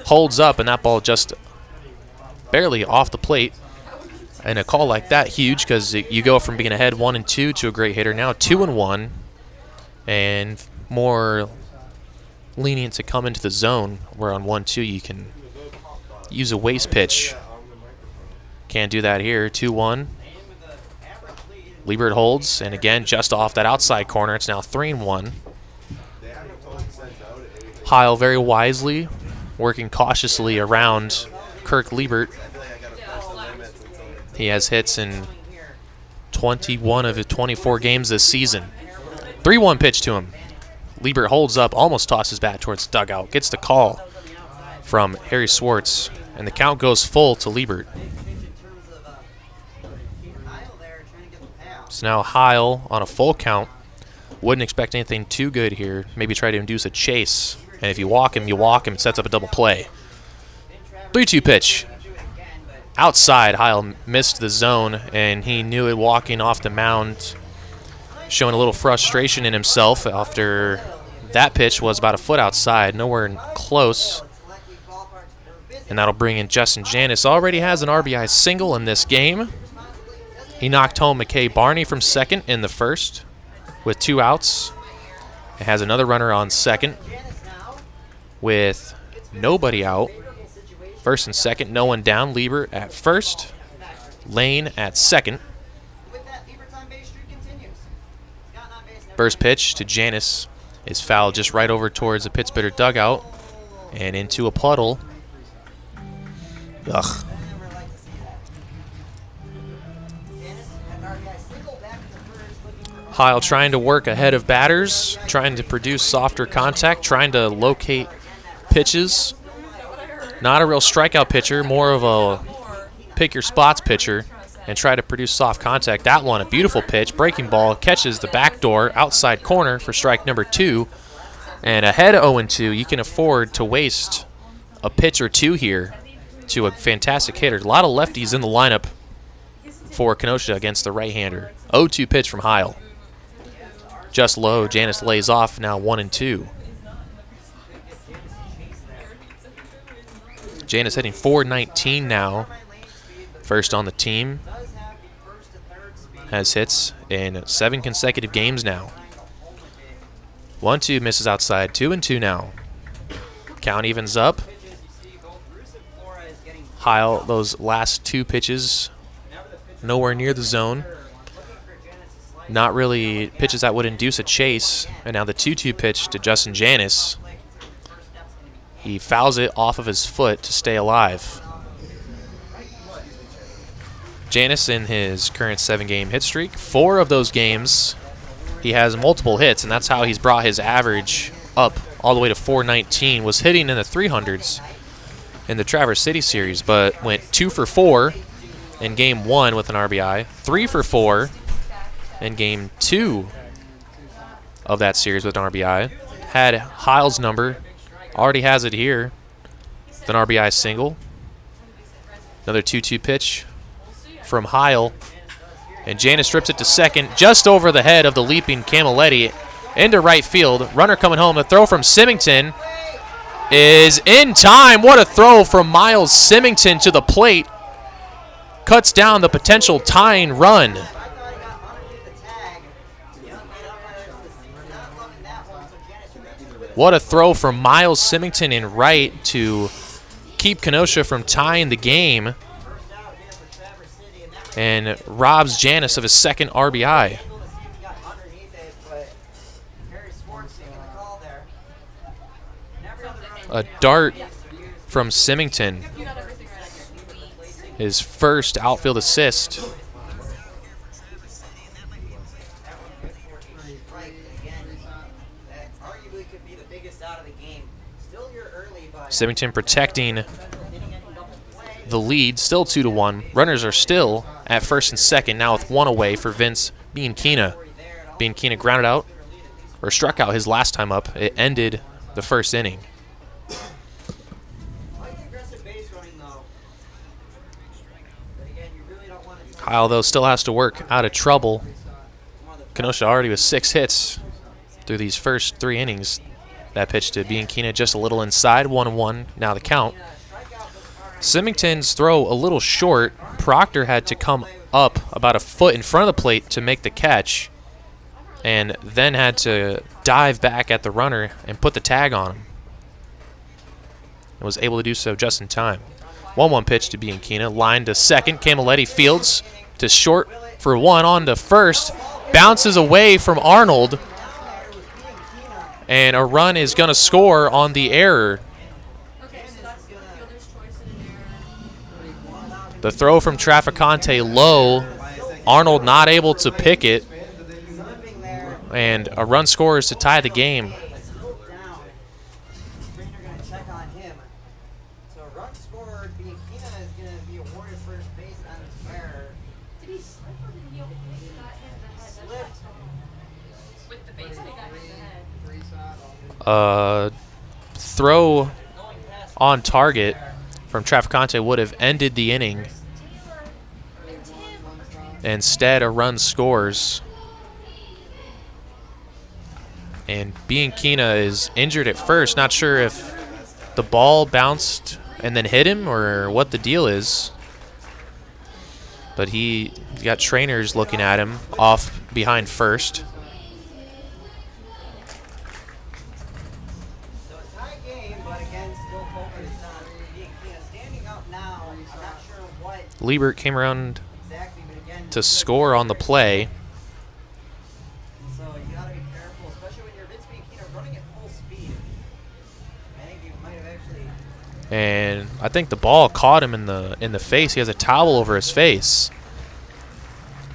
Speaker 2: Holds up, and that ball just barely off the plate. And a call like that, huge, because you go from being ahead 1-2 to a great hitter. Now 2-1, and more lenient to come into the zone, where on 1-2 you can use a waste pitch. Can't do that here. 2-1. Liebert holds, and again, just off that outside corner. It's now 3-1. Heil very wisely working cautiously around Kirk Liebert. He has hits in 21 of his 24 games this season. 3-1 pitch to him. Liebert holds up, almost tosses bat towards the dugout. Gets the call from Harry Swartz, and the count goes full to Liebert. So now Heil on a full count. Wouldn't expect anything too good here. Maybe try to induce a chase. And if you walk him, It sets up a double play. 3-2 pitch. Outside, Heil missed the zone, and he knew it walking off the mound, showing a little frustration in himself after that pitch was about a foot outside, nowhere close. And that'll bring in Justin Janis. Already has an RBI single in this game. He knocked home McKay Barney from second in the first with 2 outs. It has another runner on second with nobody out. First and second, no one down. Liebert at first, Lane at second. First pitch to Janis is fouled just right over towards the Pittsburgh dugout and into a puddle. Ugh. Heil trying to work ahead of batters, trying to produce softer contact, trying to locate pitches. Not a real strikeout pitcher, more of a pick your spots pitcher and try to produce soft contact. That one, a beautiful pitch, breaking ball, catches the back door, outside corner for strike number 2. And ahead 0-2, you can afford to waste a pitch or 2 here to a fantastic hitter. A lot of lefties in the lineup for Kenosha against the right-hander. 0-2 pitch from Heil. Just low, Janis lays off, now 1-2. Janis hitting .419 now. First on the team. Has hits in 7 consecutive games now. 1-2 misses outside. 2-2 now. Count evens up. Heil, those last 2 pitches, nowhere near the zone. Not really pitches that would induce a chase. And now the 2-2 pitch to Justin Janis. He fouls it off of his foot to stay alive. Janis in his current 7-game hit streak. 4 of those games, he has multiple hits, and that's how he's brought his average up all the way to .419. Was hitting in the 300s in the Traverse City series, but went 2 for 4 in Game 1 with an RBI, 3 for 4 in Game 2 of that series with an RBI. Had Heil's number. Already has it here. With an RBI single. Another 2-2 pitch from Heil. And Janis strips it to second, just over the head of the leaping Camilletti into right field. Runner coming home. The throw from Symington is in time. What a throw from Miles Symington to the plate. Cuts down the potential tying run. What a throw from Miles Symington in right to keep Kenosha from tying the game. And robs Janis of his second RBI. A dart from Symington. His first outfield assist. Symington protecting the lead, still 2-1. Runners are still at first and second, now with one away for Vince Bianchina. Bianchina grounded out, or struck out his last time up. It ended the first inning. Kyle, though, still has to work out of trouble. Kenosha already with 6 hits through these first 3 innings. That pitch to Bianchina just a little inside, 1-1, now the count. Symington's throw a little short. Proctor had to come up about a foot in front of the plate to make the catch, and then had to dive back at the runner and put the tag on him. And was able to do so just in time. 1-1 pitch to Bianchina, line to second. Camilletti fields to short for 1, on to first. Bounces away from Arnold, and a run is going to score on the error. The throw from Traficante low. Arnold not able to pick it. And a run scores to tie the game. Throw on target from Traficante would have ended the inning. Instead, a run scores. And Bianchina is injured at first. Not sure if the ball bounced and then hit him or what the deal is. But he's got trainers looking at him off behind first. Liebert came around to score on the play.
Speaker 3: So you gotta be careful, especially when you're Vince Bianchina running at full speed. I think you might have actually.
Speaker 2: And I think the ball caught him in the face. He has a towel over his face,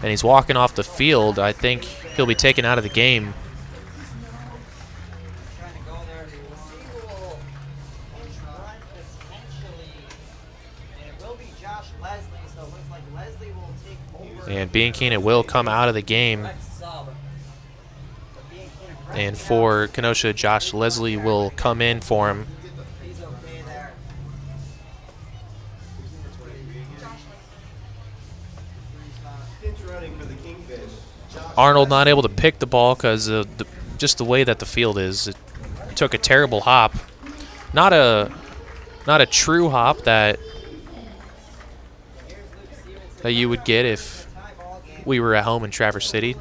Speaker 2: and he's walking off the field. I think he'll be taken out of the game.
Speaker 3: Trying to go there. We'll see who will run potentially, and it will be Josh Leslie. So it looks like Leslie will take over.
Speaker 2: And Bianchina will come out of the game. And for Kenosha, Josh Leslie will come in for him.
Speaker 3: He's okay there.
Speaker 4: Pinch running for the Kingfish.
Speaker 2: Arnold not able to pick the ball because of just the way that the field is. It took a terrible hop. Not a true hop that you would get if we were at home in Traverse City.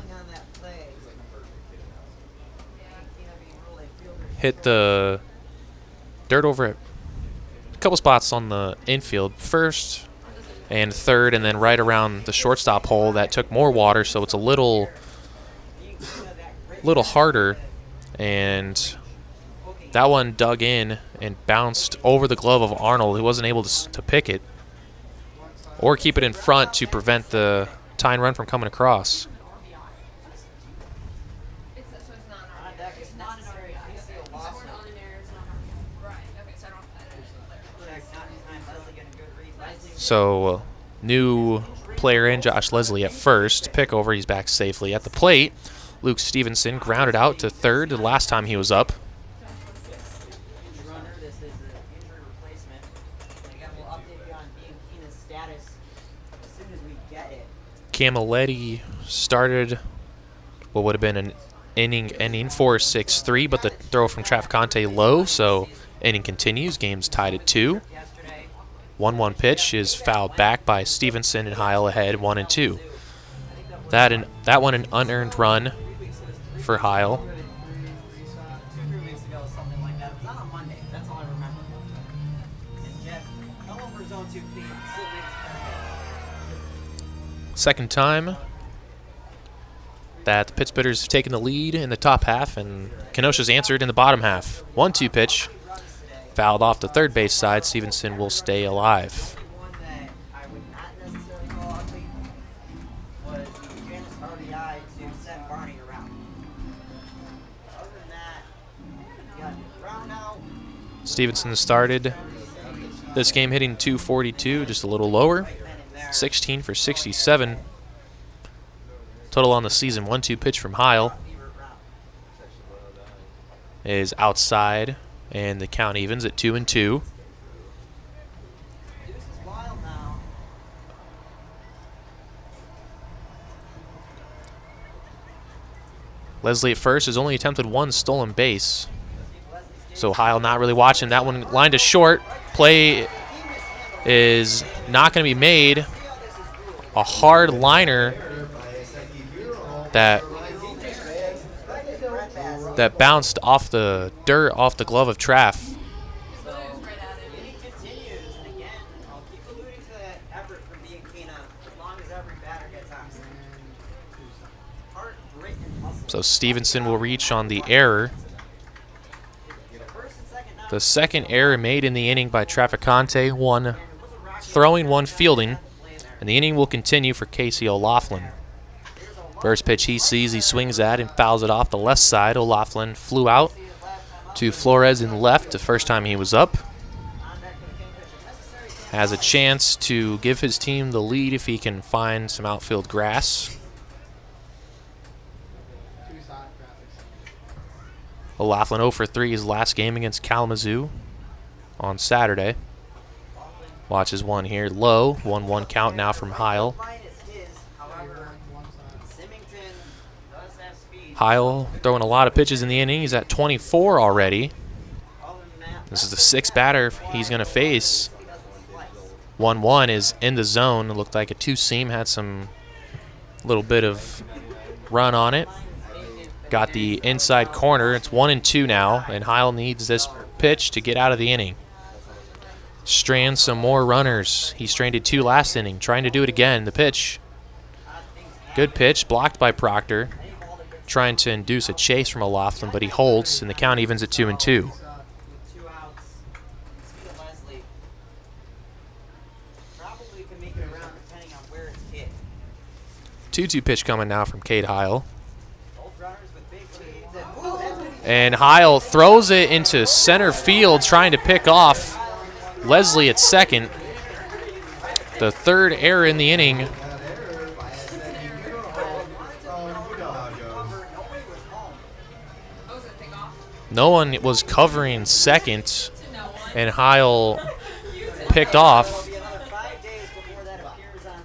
Speaker 2: Hit the dirt over a couple spots on the infield, first and third, and then right around the shortstop hole that took more water, so it's a little harder. And that one dug in and bounced over the glove of Arnold, who wasn't able to pick it or keep it in front to prevent the tying run from coming across. So, new player in, Josh Leslie at first. Pick over, he's back safely at the plate. Luke Stevenson grounded out to third the last time he was up.
Speaker 3: This is an injury replacement. Again, we'll update you on Bianchina's status as soon as we get it.
Speaker 2: Camilletti started what would have been an inning ending 4-6-3, but the throw from Traficante low, so inning continues. Game's tied at 2.
Speaker 3: Yesterday,
Speaker 2: 1-1 pitch is fouled back by Stevenson, and Heil ahead 1-2. That one an unearned run for Heil.
Speaker 3: 2-3 weeks ago, something like that. It was on a Monday. That's all I remember. And Jeff fell over his own 2 feet and still made his pass.
Speaker 2: Second time that the Pittsburghers have taken the lead in the top half, and Kenosha's answered in the bottom half. 1-2 pitch, fouled off the third base side. Stevenson will stay alive.
Speaker 3: One that I would not necessarily call ugly was the Janice RBI to send Barney around. Other than that, you got Brown now.
Speaker 2: Stevenson started this game hitting 242, just a little lower. 16 for 67. Total on the season, 1-2 pitch from Heil is outside, and the count evens at 2-2.
Speaker 3: Deuce is wild now.
Speaker 2: Leslie at first has only attempted 1 stolen base, so Heil not really watching. That one lined to short. Play is not going to be made. A hard liner that bounced off the dirt off the glove of Traff.
Speaker 3: Inning continues, and again, I'll keep alluding to that effort from Bianchina as long as every batter gets on. Heart, grit, and hustle.
Speaker 2: So Stevenson will reach on the error.
Speaker 3: First and second now.
Speaker 2: The second error made in the inning by Traficante, 1 throwing, 1 fielding, and the inning will continue for Casey O'Laughlin. First pitch he sees, he swings at and fouls it off the left side. O'Laughlin flew out to Flores in left the first time he was up. Has a chance to give his team the lead if he can find some outfield grass. O'Laughlin 0 for 3 his last game against Kalamazoo on Saturday. Watches one here low, 1-1 count now from Heil. Heil throwing a lot of pitches in the inning. He's at 24 already. This is the 6th batter he's going to face. 1-1 is in the zone. It looked like a 2-seam, had some little bit of run on it. Got the inside corner. It's 1-2 now, and Heil needs this pitch to get out of the inning. Strand some more runners. He stranded 2 last inning, trying to do it again. The pitch, good pitch, blocked by Proctor. Trying to induce a chase from O'Laughlin, but he holds, and the count evens at 2-2.
Speaker 3: 2 outs. Leslie. Probably can make it around depending on where it's hit.
Speaker 2: 2-2 pitch coming now from Cade Heil.
Speaker 3: Both runners with big leads. Ooh, that's what he
Speaker 2: And Heil throws it into center field, trying to pick off Leslie at second. The 3rd error in the inning. No one was covering second, and Heil picked off.
Speaker 3: be another 5 days before that appears on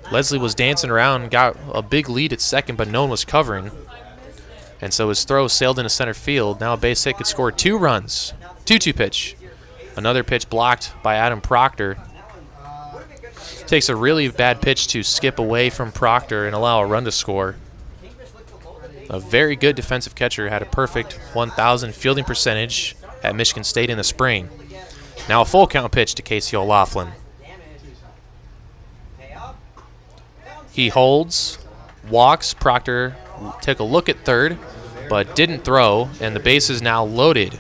Speaker 3: the
Speaker 2: Leslie was dancing around, got a big lead at second, but no one was covering. And so his throw sailed into center field. Now a base hit could score 2 runs. 2-2 pitch. Another pitch blocked by Adam Proctor. Takes a really bad pitch to skip away from Proctor and allow a run to score. A very good defensive catcher, had a perfect 1,000 fielding percentage at Michigan State in the spring. Now a full count pitch to Casey O'Laughlin. He holds, walks. Proctor took a look at third, but didn't throw, and the base is now loaded.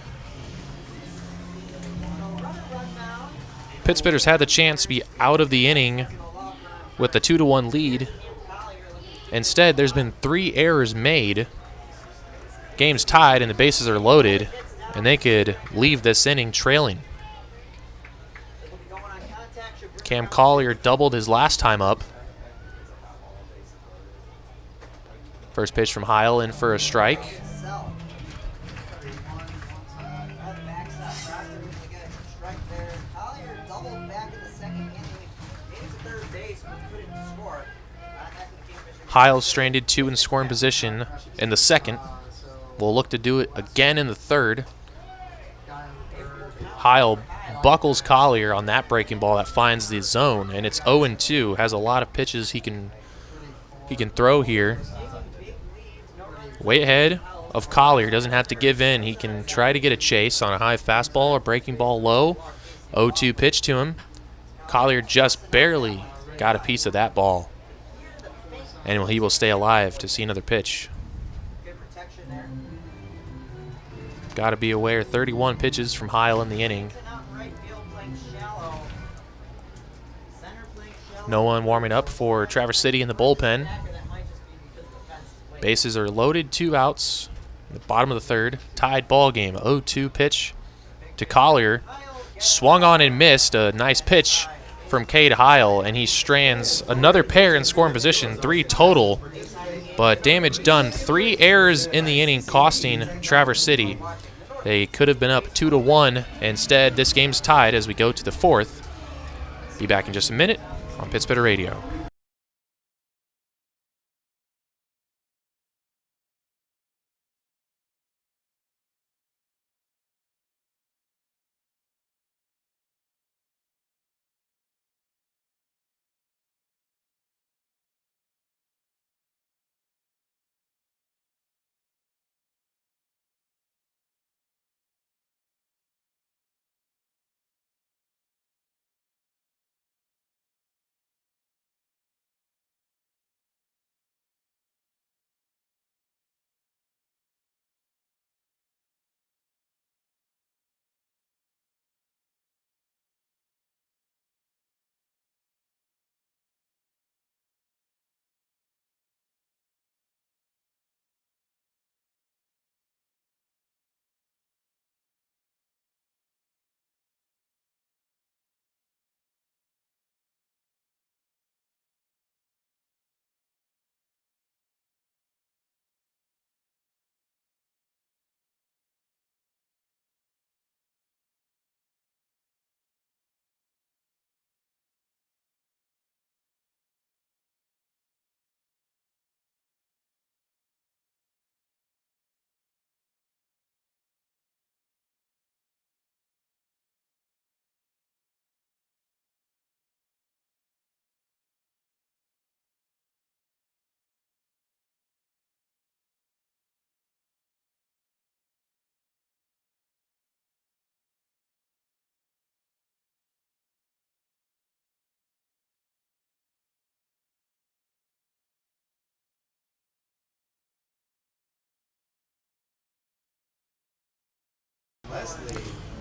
Speaker 2: Pittsburghers had the chance to be out of the inning with a 2-1 lead. Instead, there's been 3 errors made. Game's tied and the bases are loaded, and they could leave this inning trailing. Cam Collier doubled his last time up. First pitch from Heil in for a strike.
Speaker 3: base was put in to score. After the Kingfish
Speaker 2: Heil stranded 2 in scoring position in the second. Will look to do it again in the third. Heil buckles Collier on that breaking ball that finds the zone, and it's 0-2. Has a lot of pitches he can throw here. Way ahead of Collier. Doesn't have to give in. He can try to get a chase on a high fastball or breaking ball low. 0-2 pitch to him. Collier just barely got a piece of that ball, and he will stay alive to see another pitch.
Speaker 3: good protection there.
Speaker 2: Got to be aware, 31 pitches from Heil in the inning.
Speaker 3: Out in right field playing shallow. Center playing shallow.
Speaker 2: No one warming up for Traverse City in the bullpen.
Speaker 3: That might just be because the fence is way
Speaker 2: Bases are loaded, 2 outs. In the bottom of the third, tied ball game. 0-2 pitch to Collier. Swung on and missed. A nice pitch from Cade Heil, and he strands another pair in scoring position, 3 total. But damage done. 3 errors in the inning, costing Traverse City. They could have been up 2-1. Instead, this game's tied as we go to the fourth. Be back in just a minute on Pittsburgh Radio.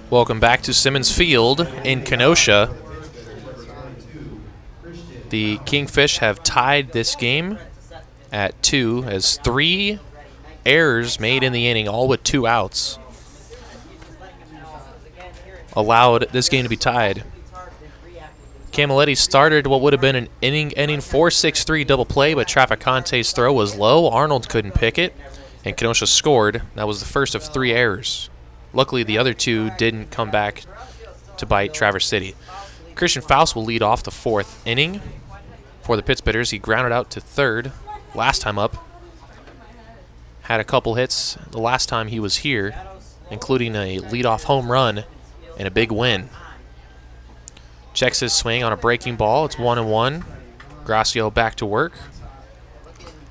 Speaker 2: Welcome back to Simmons Field in Kenosha. The Kingfish have tied this game at 2 as 3 errors made in the inning, all with 2 outs, allowed this game to be tied. Camilletti started what would have been an inning 4-6-3 double play, but Traficante's throw was low. Arnold couldn't pick it, and Kenosha scored. That was the first of 3 errors. Luckily, the other 2 didn't come back to bite Traverse City. Christian Faust will lead off the 4th inning for the Pittsburghers. He grounded out to third last time up. Had a couple hits the last time he was here, including a leadoff home run and a big win. Checks his swing on a breaking ball. It's 1-1. Gracio back to work.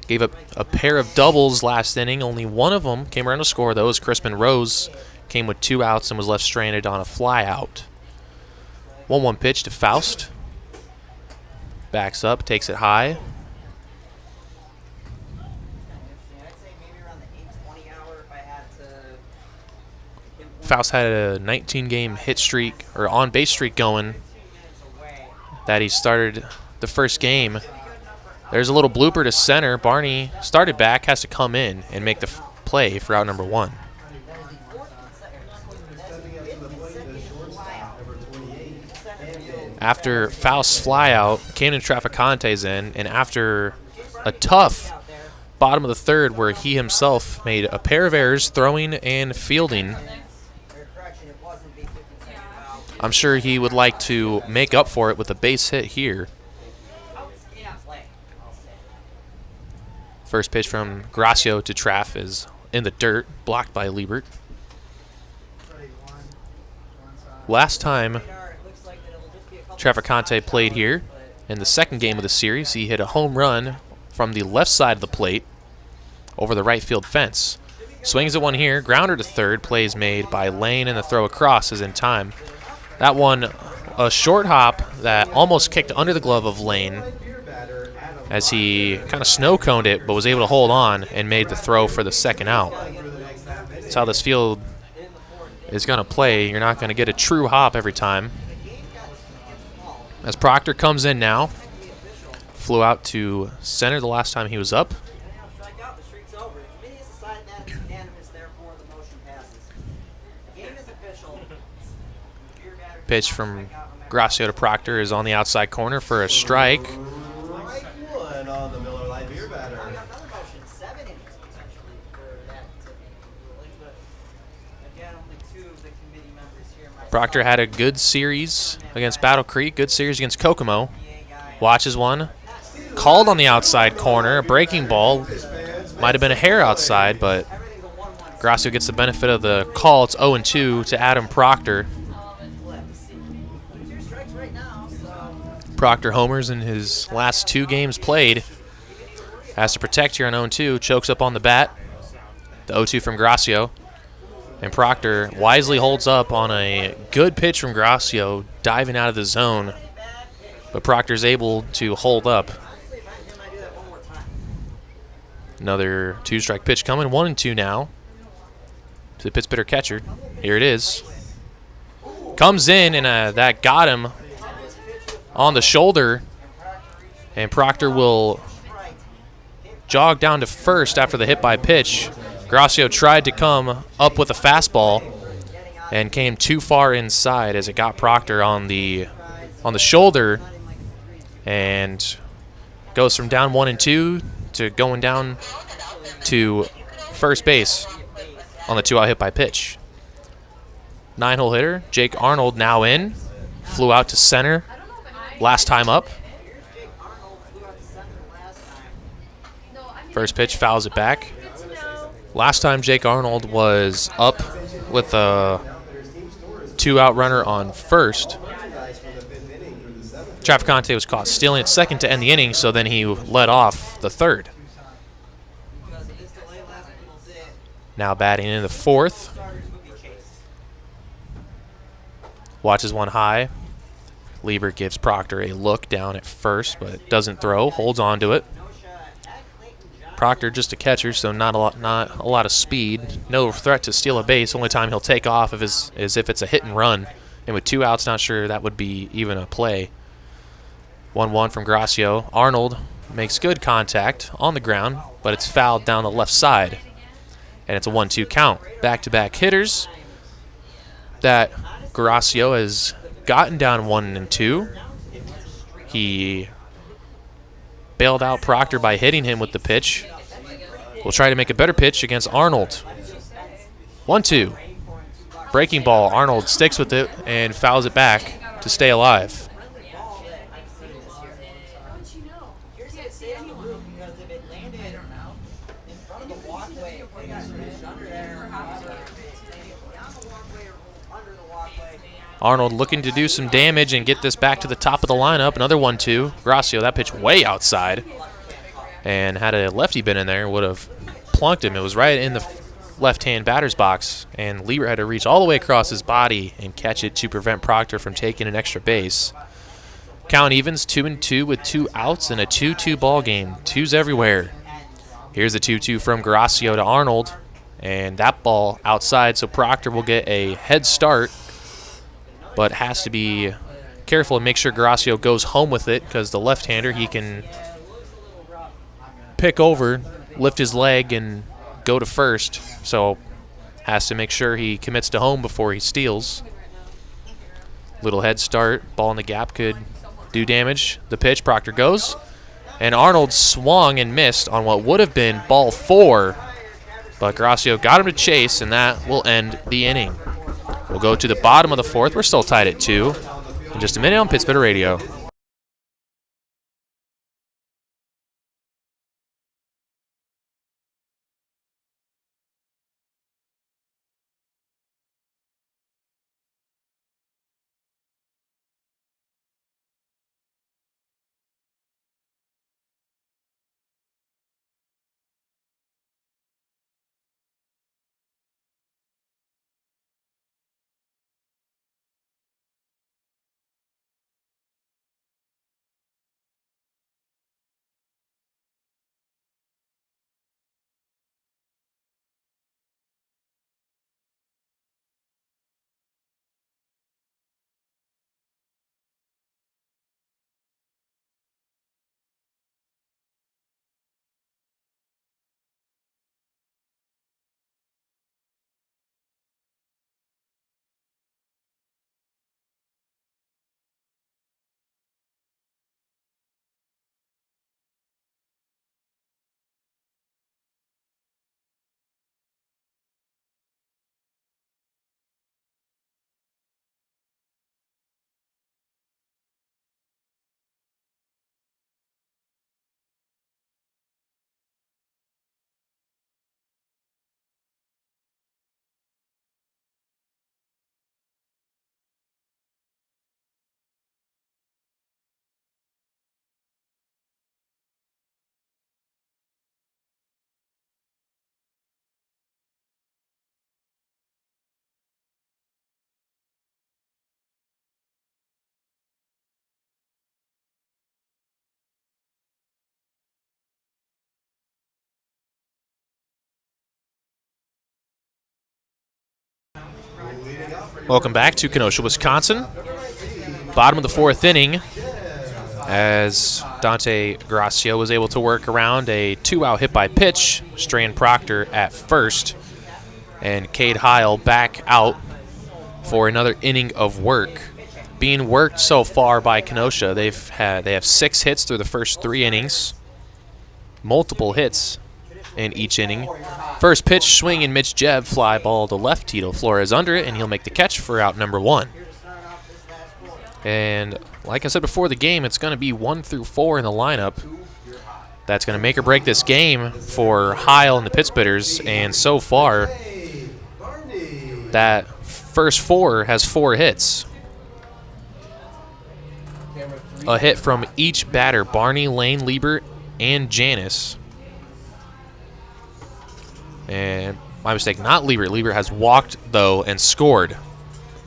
Speaker 2: Gave up a pair of doubles last inning. Only one of them came around to score, though, as Crispin Rose came with 2 outs and was left stranded on a fly out. 1-1 pitch to Faust. Backs up, takes it high.
Speaker 3: I'd say maybe around the 8:20 hour if I had to.
Speaker 2: Faust had a 19-game hit streak, or on-base streak going, that he started the first game. There's a little blooper to center. Barney started back, has to come in and make the play for out number 1. After Faust's flyout, Cannon Traficante's in, and after a tough bottom of the third where he himself made a pair of errors throwing and fielding, I'm sure he would like to make up for it with a base hit here. First pitch from Gracio to Traff is in the dirt, blocked by Liebert. Last time Traficante played here, in the second game of the series, he hit a home run from the left side of the plate over the right field fence. Swings at one here, grounder to third, plays made by Lane, and the throw across is in time. That one, a short hop that almost kicked under the glove of Lane as he kind of snow-coned it, but was able to hold on and made the throw for the second out. That's how this field is going to play. You're not going to get a true hop every time. As Proctor comes in now, flew out to center the last time he was up. Pitch from Gracio to Proctor is on the outside corner for a strike. Proctor had a good series against Battle Creek, good series against Kokomo. Watches one. Called on the outside corner, a breaking ball. Might have been a hair outside, but Gracio gets the benefit of the call. It's 0-2 to Adam Proctor. Proctor homers in his last 2 games played. Has to protect here on 0-2, chokes up on the bat. The 0-2 from Gracio. And Proctor wisely holds up on a good pitch from Gracio, diving out of the zone. But Proctor's able to hold up. Another 2-strike pitch coming, 1-2 now. To the Pittsburgh catcher. Here it is. Comes in, and that got him on the shoulder. And Proctor will jog down to first after the hit by pitch. Gracio tried to come up with a fastball and came too far inside as it got Proctor on the shoulder, and goes from down 1-2 to going down to first base on the 2-out hit by pitch. 9-hole hitter Jake Arnold now in, flew out to center last time up. First pitch fouls it back. Last time Jake Arnold was up with a 2-out runner on first, Traficante was caught stealing at second to end the inning, so then he led off the third. Now batting in the fourth. Watches one high. Liebert gives Proctor a look down at first, but doesn't throw, holds on to it. Proctor just a catcher, so not a lot of speed. No threat to steal a base. Only time he'll take off is if it's a hit and run. And with 2 outs, not sure that would be even a play. 1-1 from Gracio. Arnold makes good contact on the ground, but it's fouled down the left side. And it's a 1-2 count. Back-to-back hitters that Gracio has gotten down 1-2. He bailed out Proctor by hitting him with the pitch. We'll try to make a better pitch against Arnold. 1-2. Breaking ball. Arnold sticks with it and fouls it back to stay alive. Arnold looking to do some damage and get this back to the top of the lineup. Another 1-2. Gracio, that pitch way outside. And had a lefty been in there, would have plunked him. It was right in the left-hand batter's box. And Liebert had to reach all the way across his body and catch it to prevent Proctor from taking an extra base. Count evens 2-2 with 2 outs and a 2-2 ball game. 2s everywhere. Here's the 2-2 from Gracio to Arnold. And that ball outside, so Proctor will get a head start, but has to be careful and make sure Gracio goes home with it, because the left-hander, he can pick over, lift his leg, and go to first. So has to make sure he commits to home before he steals. Little head start, ball in the gap could do damage. The pitch, Proctor goes, and Arnold swung and missed on what would have been ball 4, but Gracio got him to chase, and that will end the inning. We'll go to the bottom of the fourth. We're still tied at 2. In just a minute on Pittsburgh Radio. Welcome back to Kenosha, Wisconsin. Bottom of the fourth inning, as Dante Gracio was able to work around a 2-out hit by pitch. Strahan Proctor at first, and Cade Heil back out for another inning of work. Being worked so far by Kenosha, they have 6 hits through the first 3 innings, multiple hits in each inning. First pitch, swing and Mitch Jeb, fly ball to left. Tito Flores under it, and he'll make the catch for out number 1. And like I said before the game, it's going to be 1 through 4 in the lineup. That's going to make or break this game for Heil and the Pittsburghers. And so far, that first 4 has 4 hits. A hit from each batter, Barney, Lane, Liebert, and Janis. And my mistake, not Liebert. Liebert has walked, though, and scored.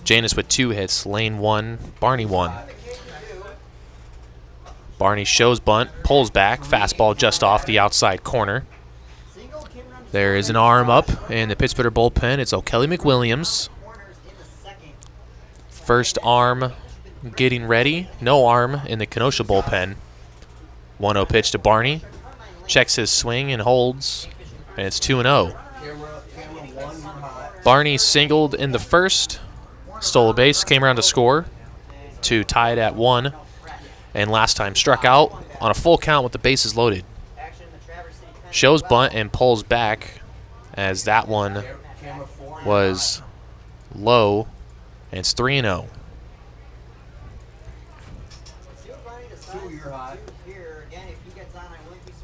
Speaker 2: Janis with 2 hits, Lane 1, Barney 1. Barney shows bunt, pulls back, fastball just off the outside corner. There is an arm up in the Pittsburgh bullpen. It's O'Kelly McWilliams. First arm getting ready. No arm in the Kenosha bullpen. 1-0 pitch to Barney. Checks his swing and holds, and it's 2-0. Barney singled in the first, stole a base, came around to score to tie it at 1, and last time struck out on a full count with the bases loaded. Shows bunt and pulls back, as that one was low, and it's 3-0.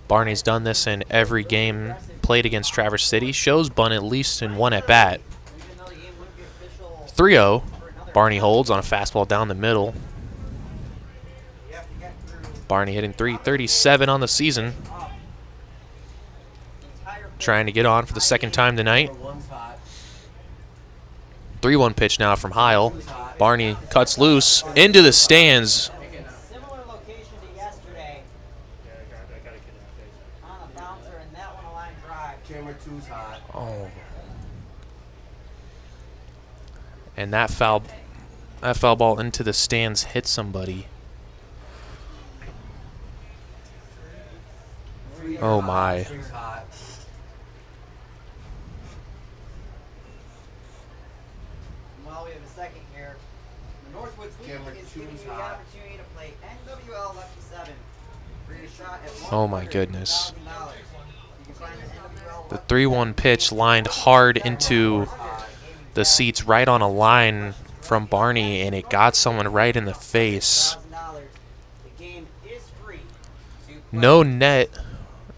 Speaker 2: Barney's done this in every game played against Traverse City. Shows bunt at least in 1 at bat. 3-0. Barney holds on a fastball down the middle. Barney hitting .337 on the season. Trying to get on for the second time tonight. 3-1 pitch now from Heil. Barney cuts loose into the stands.
Speaker 3: Similar location to yesterday. On a bouncer, and that one a line drive. Camera 2's hot.
Speaker 2: Oh. And that foul ball into the stands hit somebody. Oh my.
Speaker 3: While we have a second here, the Northwoods League is giving you the opportunity to play NWL Lucky 7. For your shot at
Speaker 2: Oh my goodness.
Speaker 3: $1,000. You can find the NWL
Speaker 2: The 3-1 pitch lined hard into the seats right on a line from Barney, and it got someone right in the face.
Speaker 3: $1,000. The game is free.
Speaker 2: No net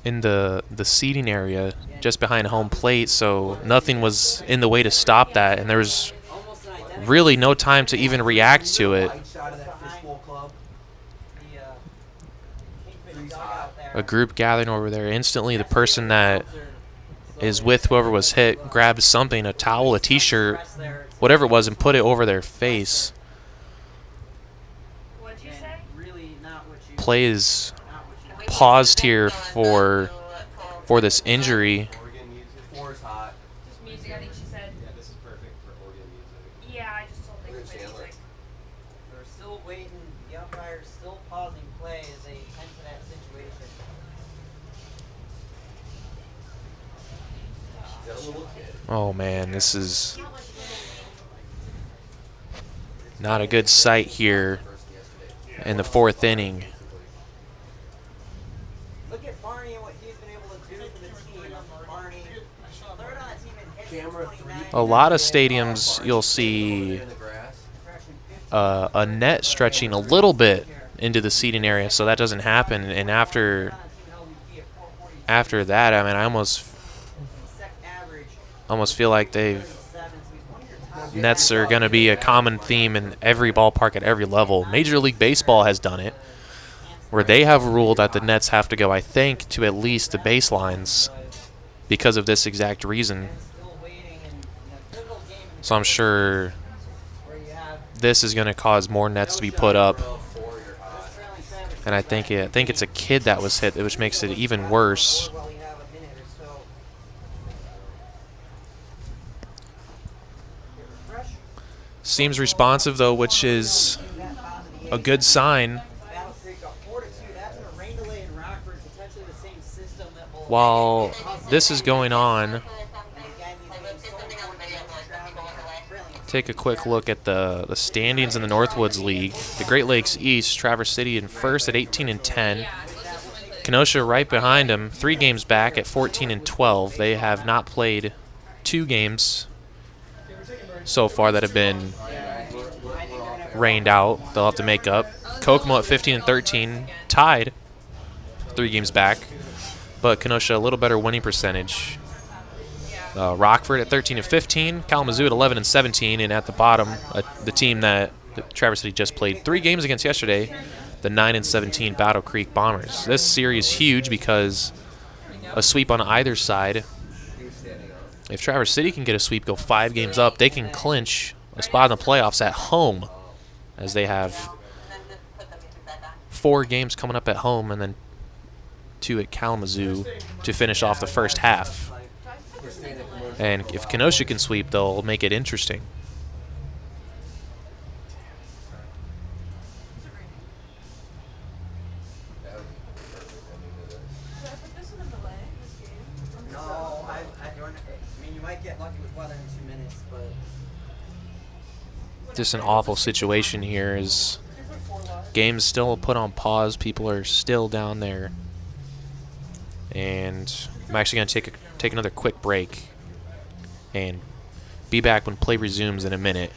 Speaker 2: in the seating area just behind home plate, so nothing was in the way to stop that, and there was really no time to even react to it. A group gathering over there. Instantly, the person that is with whoever was hit grabbed something, a towel, a t-shirt, whatever it was, and put it over their face. Play is paused here for this injury.
Speaker 1: Just music, I think she said.
Speaker 4: Yeah, this is perfect for Oregon music.
Speaker 1: Yeah, I just told them to play music.
Speaker 3: They're still waiting. The umpire's still pausing play as they tend to that situation.
Speaker 4: Got a little kid.
Speaker 2: Oh man, this is not a good sight here in the 4th inning.
Speaker 3: Look at Barney and what he's been able to do for the team. Barney, third on a team in hits.
Speaker 4: Camera 3.
Speaker 2: A lot of stadiums you'll see a net stretching a little bit into the seating area, so that doesn't happen. And after that, I mean, I almost feel like nets are going to be a common theme in every ballpark at every level. Major League Baseball has done it, where they have ruled that the nets have to go, I think, to at least the baselines because of this exact reason. So I'm sure this is going to cause more nets to be put up. And I think it's a kid that was hit, which makes it even worse. Seems responsive, though, which is a good sign.
Speaker 3: Battle Creek up 4-2. That's in a rain delay in Rockford, potentially the same system that will.
Speaker 2: While this is going on,
Speaker 3: And again, these games so important to Kenosha traveling trailing at
Speaker 2: take a quick look at the standings in the Northwoods League. The Great Lakes East, Traverse City in first at 18 and 10. Kenosha right behind them, 3 games back at 14 and 12. They have not played 2 games so far that have been rained out. They'll have to make up. Kokomo at 15 and 13, tied, 3 games back, but Kenosha a little better winning percentage. Rockford at 13 and 15, Kalamazoo at 11 and 17, and at the bottom, the team that Traverse City just played 3 games against yesterday, the 9 and 17 Battle Creek Bombers. This series is huge because a sweep on either side. If Traverse City can get a sweep, go 5 games up, they can clinch a spot in the playoffs at home, as they have 4 games coming up at home and then 2 at Kalamazoo to finish off the first half. And if Kenosha can sweep, they'll make it interesting.
Speaker 3: No, I don't. I mean, you might get lucky with weather in 2 minutes, but.
Speaker 2: Just an awful situation here. Is games still put on pause. People are still down there. And I'm actually going to take another quick break and be back when play resumes in a minute.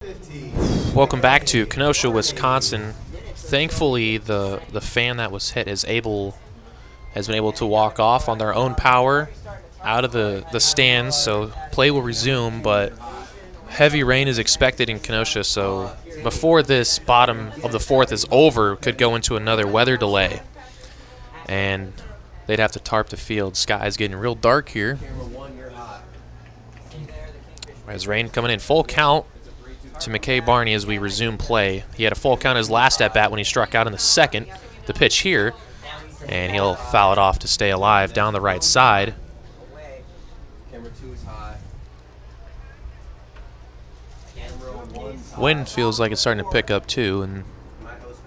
Speaker 4: 15.
Speaker 2: Welcome back to Kenosha, Wisconsin. Thankfully, the fan that was hit has been able to walk off on their own power out of the stands, so play will resume, but heavy rain is expected in Kenosha, so before this bottom of the fourth is over, could go into another weather delay, and they'd have to tarp the field. Sky's getting real dark here.
Speaker 4: Camera 1, you're hot.
Speaker 2: As rain coming in full count to McKay Barney as we resume play. He had a full count his last at-bat when he struck out in the second. The pitch here, and he'll foul it off to stay alive down the right side.
Speaker 4: Camera 2 is hot. Camera 1's hot.
Speaker 2: Wind feels like it's starting to pick up too, and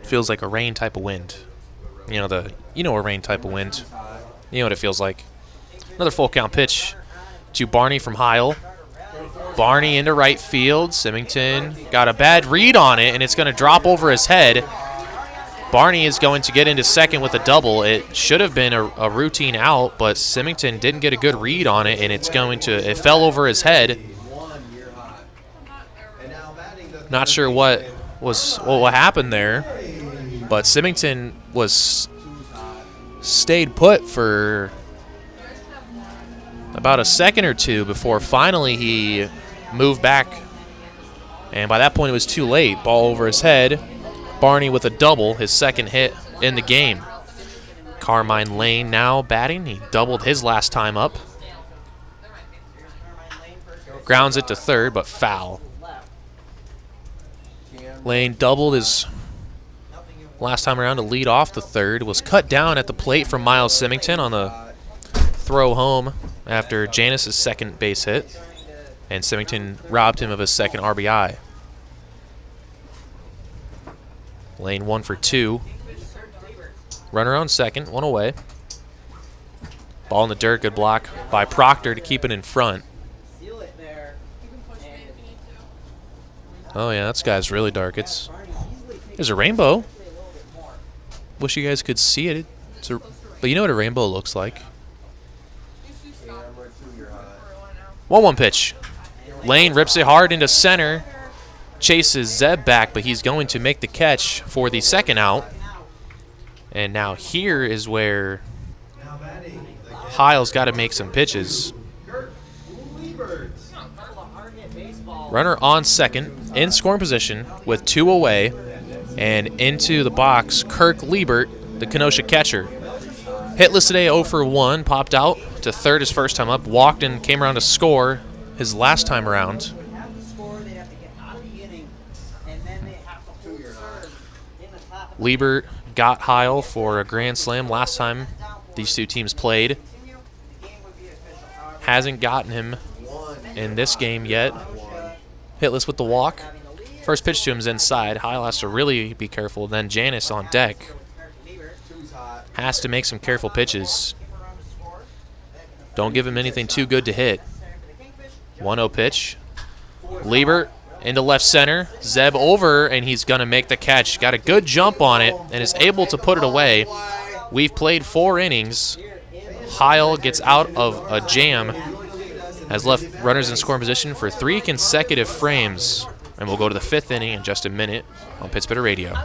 Speaker 2: feels like a rain type of wind. You know a rain type of wind. You know what it feels like. Another full count pitch to Barney from Heil. Barney into right field. Symington got a bad read on it, and it's going to drop over his head. Barney is going to get into second with a double. It should have been a routine out, but Symington didn't get a good read on it, and it fell over his head. Not sure what happened there, but Symington stayed put for about a second or two before finally he moved back, and by that point it was too late. Ball over his head. Barney with a double, his second hit in the game. Carmine Lane now batting. He doubled his last time up. Grounds it to third, but foul. Lane doubled his last time around to lead off the third. Was cut down at the plate from Miles Symington on the throw home after Janis's second base hit, and Symington robbed him of his second RBI. Lane 1 for 2. Runner on second, one away. Ball in the dirt, good block by Proctor to keep it in front. Oh yeah, that sky's really dark. There's a rainbow. Wish you guys could see it. But you know what a rainbow looks like. 1-1 pitch. Lane rips it hard into center. Chases Zeb back, but he's going to make the catch for the second out. And now here is where Heil's got to make some pitches. Runner on second, in scoring position with 2 away. And into the box, Kirk Liebert, the Kenosha catcher. Hitless today, 0 for 1, popped out to third his first time up, walked and came around to score his last time around. Liebert got Heil for a grand slam last time these two teams played. Hasn't gotten him in this game yet. Hitless with the walk. First pitch to him is inside. Heil has to really be careful. Then Janis on deck has to make some careful pitches. Don't give him anything too good to hit. 1-0 pitch. Liebert into left center. Zeb over, and he's going to make the catch. Got a good jump on it and is able to put it away. We've played 4 innings. Heil gets out of a jam. Has left runners in scoring position for 3 consecutive frames. And we'll go to the 5th inning in just a minute on Pittsburgh Radio.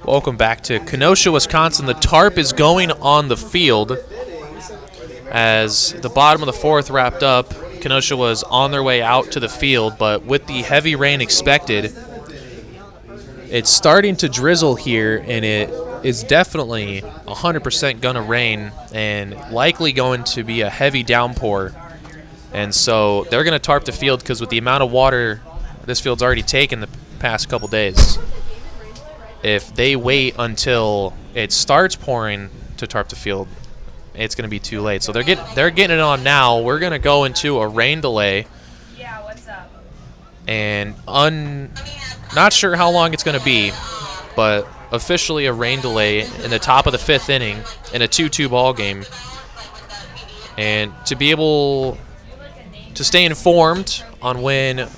Speaker 2: Welcome back to Kenosha, Wisconsin. The tarp is going on the field. As the bottom of the fourth wrapped up, Kenosha was on their way out to the field, but with the heavy rain expected, it's starting to drizzle here, and it is definitely 100% going to rain and likely going to be a heavy downpour. And so they're going to tarp the field because with the amount of water this field's already taken the past couple days, if they wait until it starts pouring to tarp the field, it's going to be too late. So they're getting it on now. We're going to go into a rain delay.
Speaker 1: Yeah, what's up?
Speaker 2: And not sure how long it's going to be, but officially a rain delay in the top of the fifth inning in a 2-2 ball game. And to be able to stay informed on when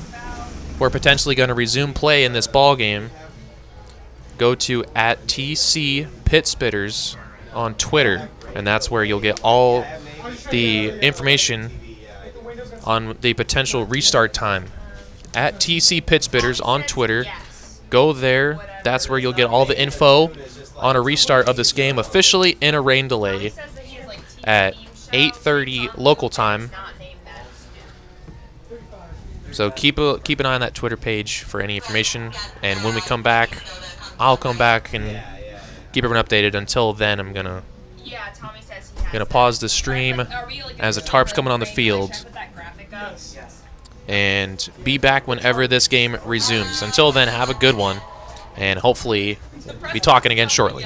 Speaker 2: we're potentially going to resume play in this ball game, go to @TC_PitSpitters on Twitter, and that's where you'll get all the information on the potential restart time. @TC_PitSpitters on Twitter. Go there. That's where you'll get all the info on a restart of this game officially in a rain delay at 8:30 local time. So keep an eye on that Twitter page for any information. And when we come back, I'll come back and keep everyone updated. Until then, I'm gonna pause the stream as the tarp's coming on the field, and be back whenever this game resumes. Until then, have a good one, and hopefully be talking again shortly.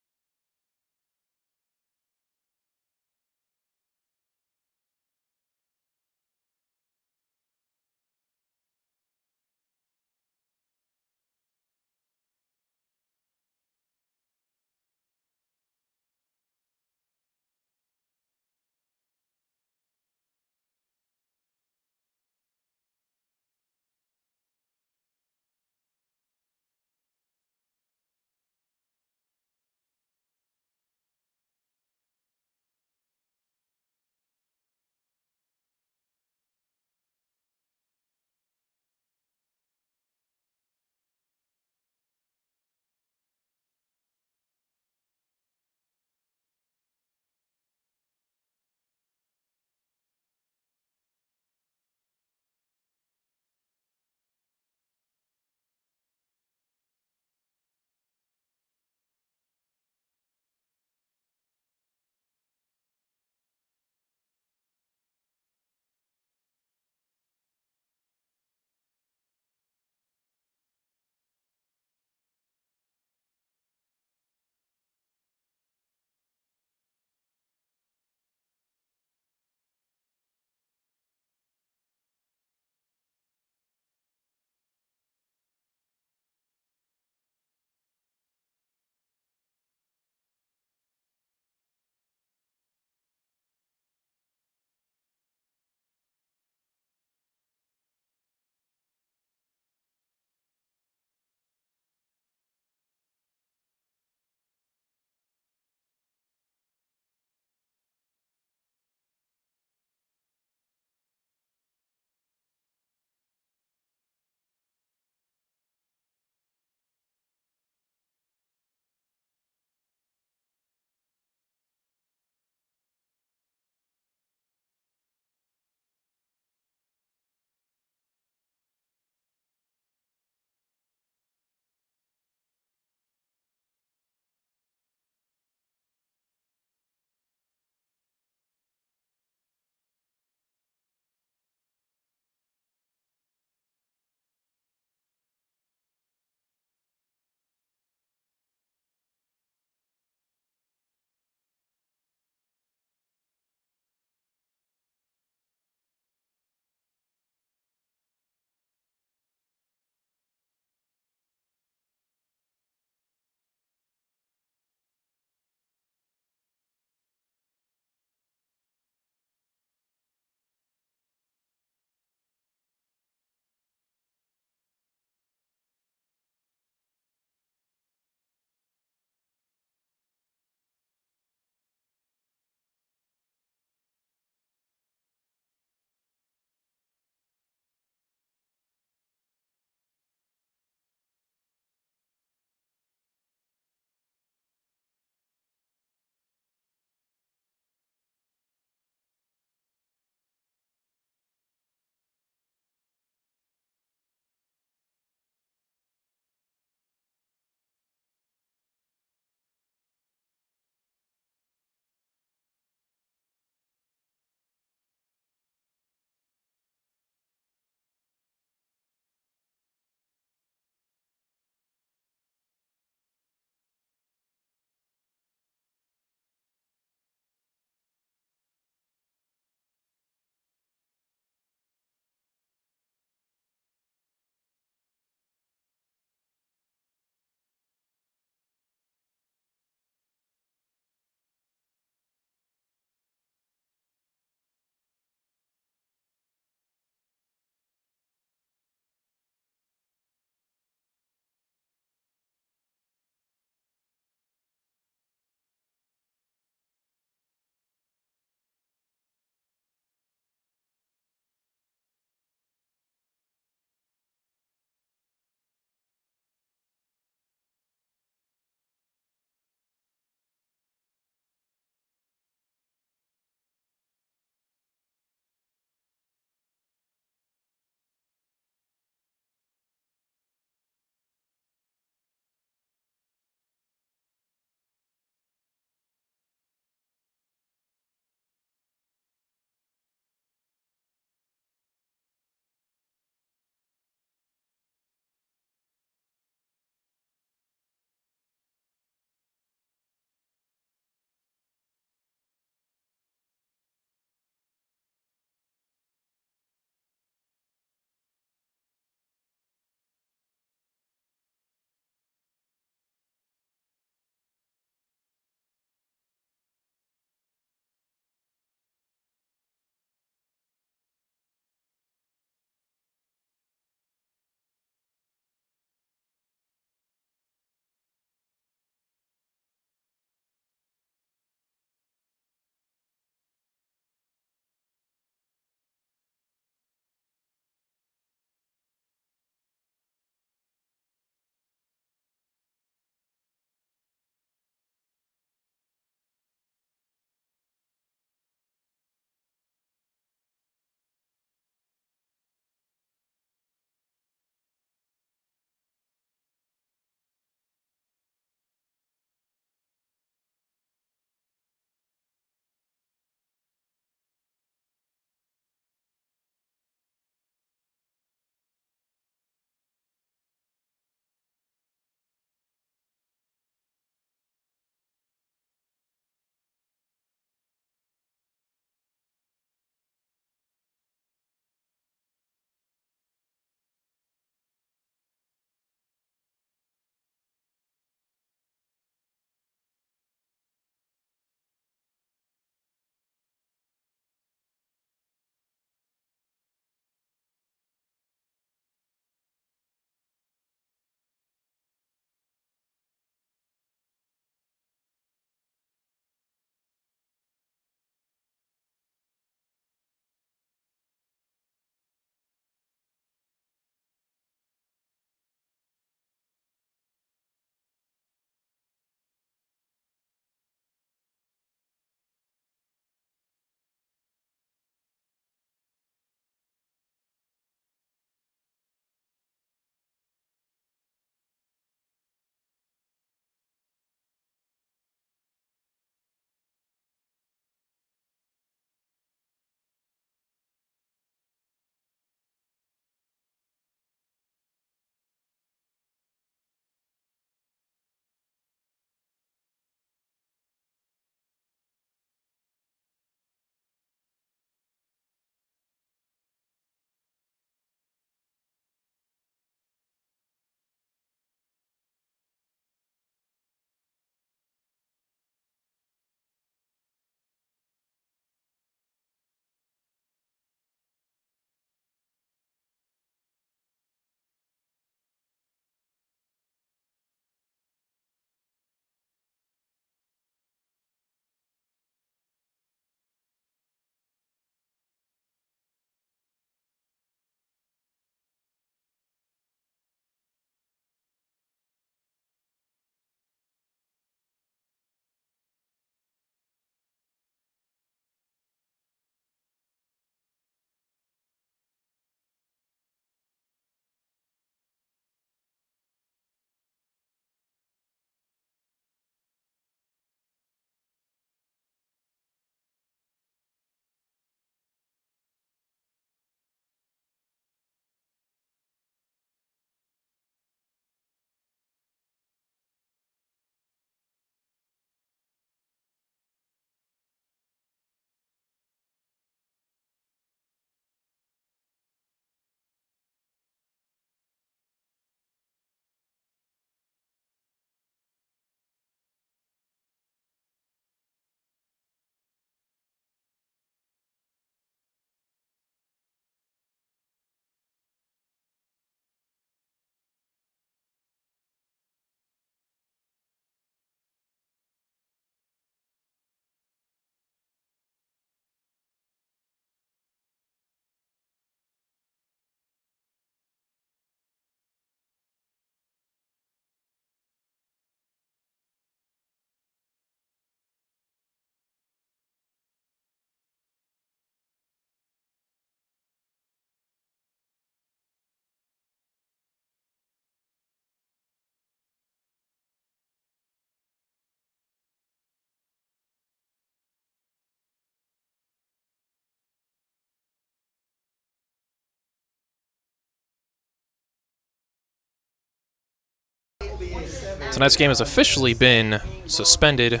Speaker 2: Tonight's game has officially been suspended.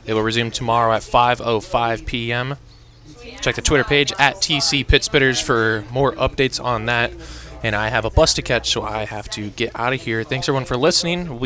Speaker 2: It will resume tomorrow at 5:05 p.m. Check the Twitter page at TC Pitspitters for more updates on that. And I have a bus to catch, so I have to get out of here. Thanks, everyone, for listening.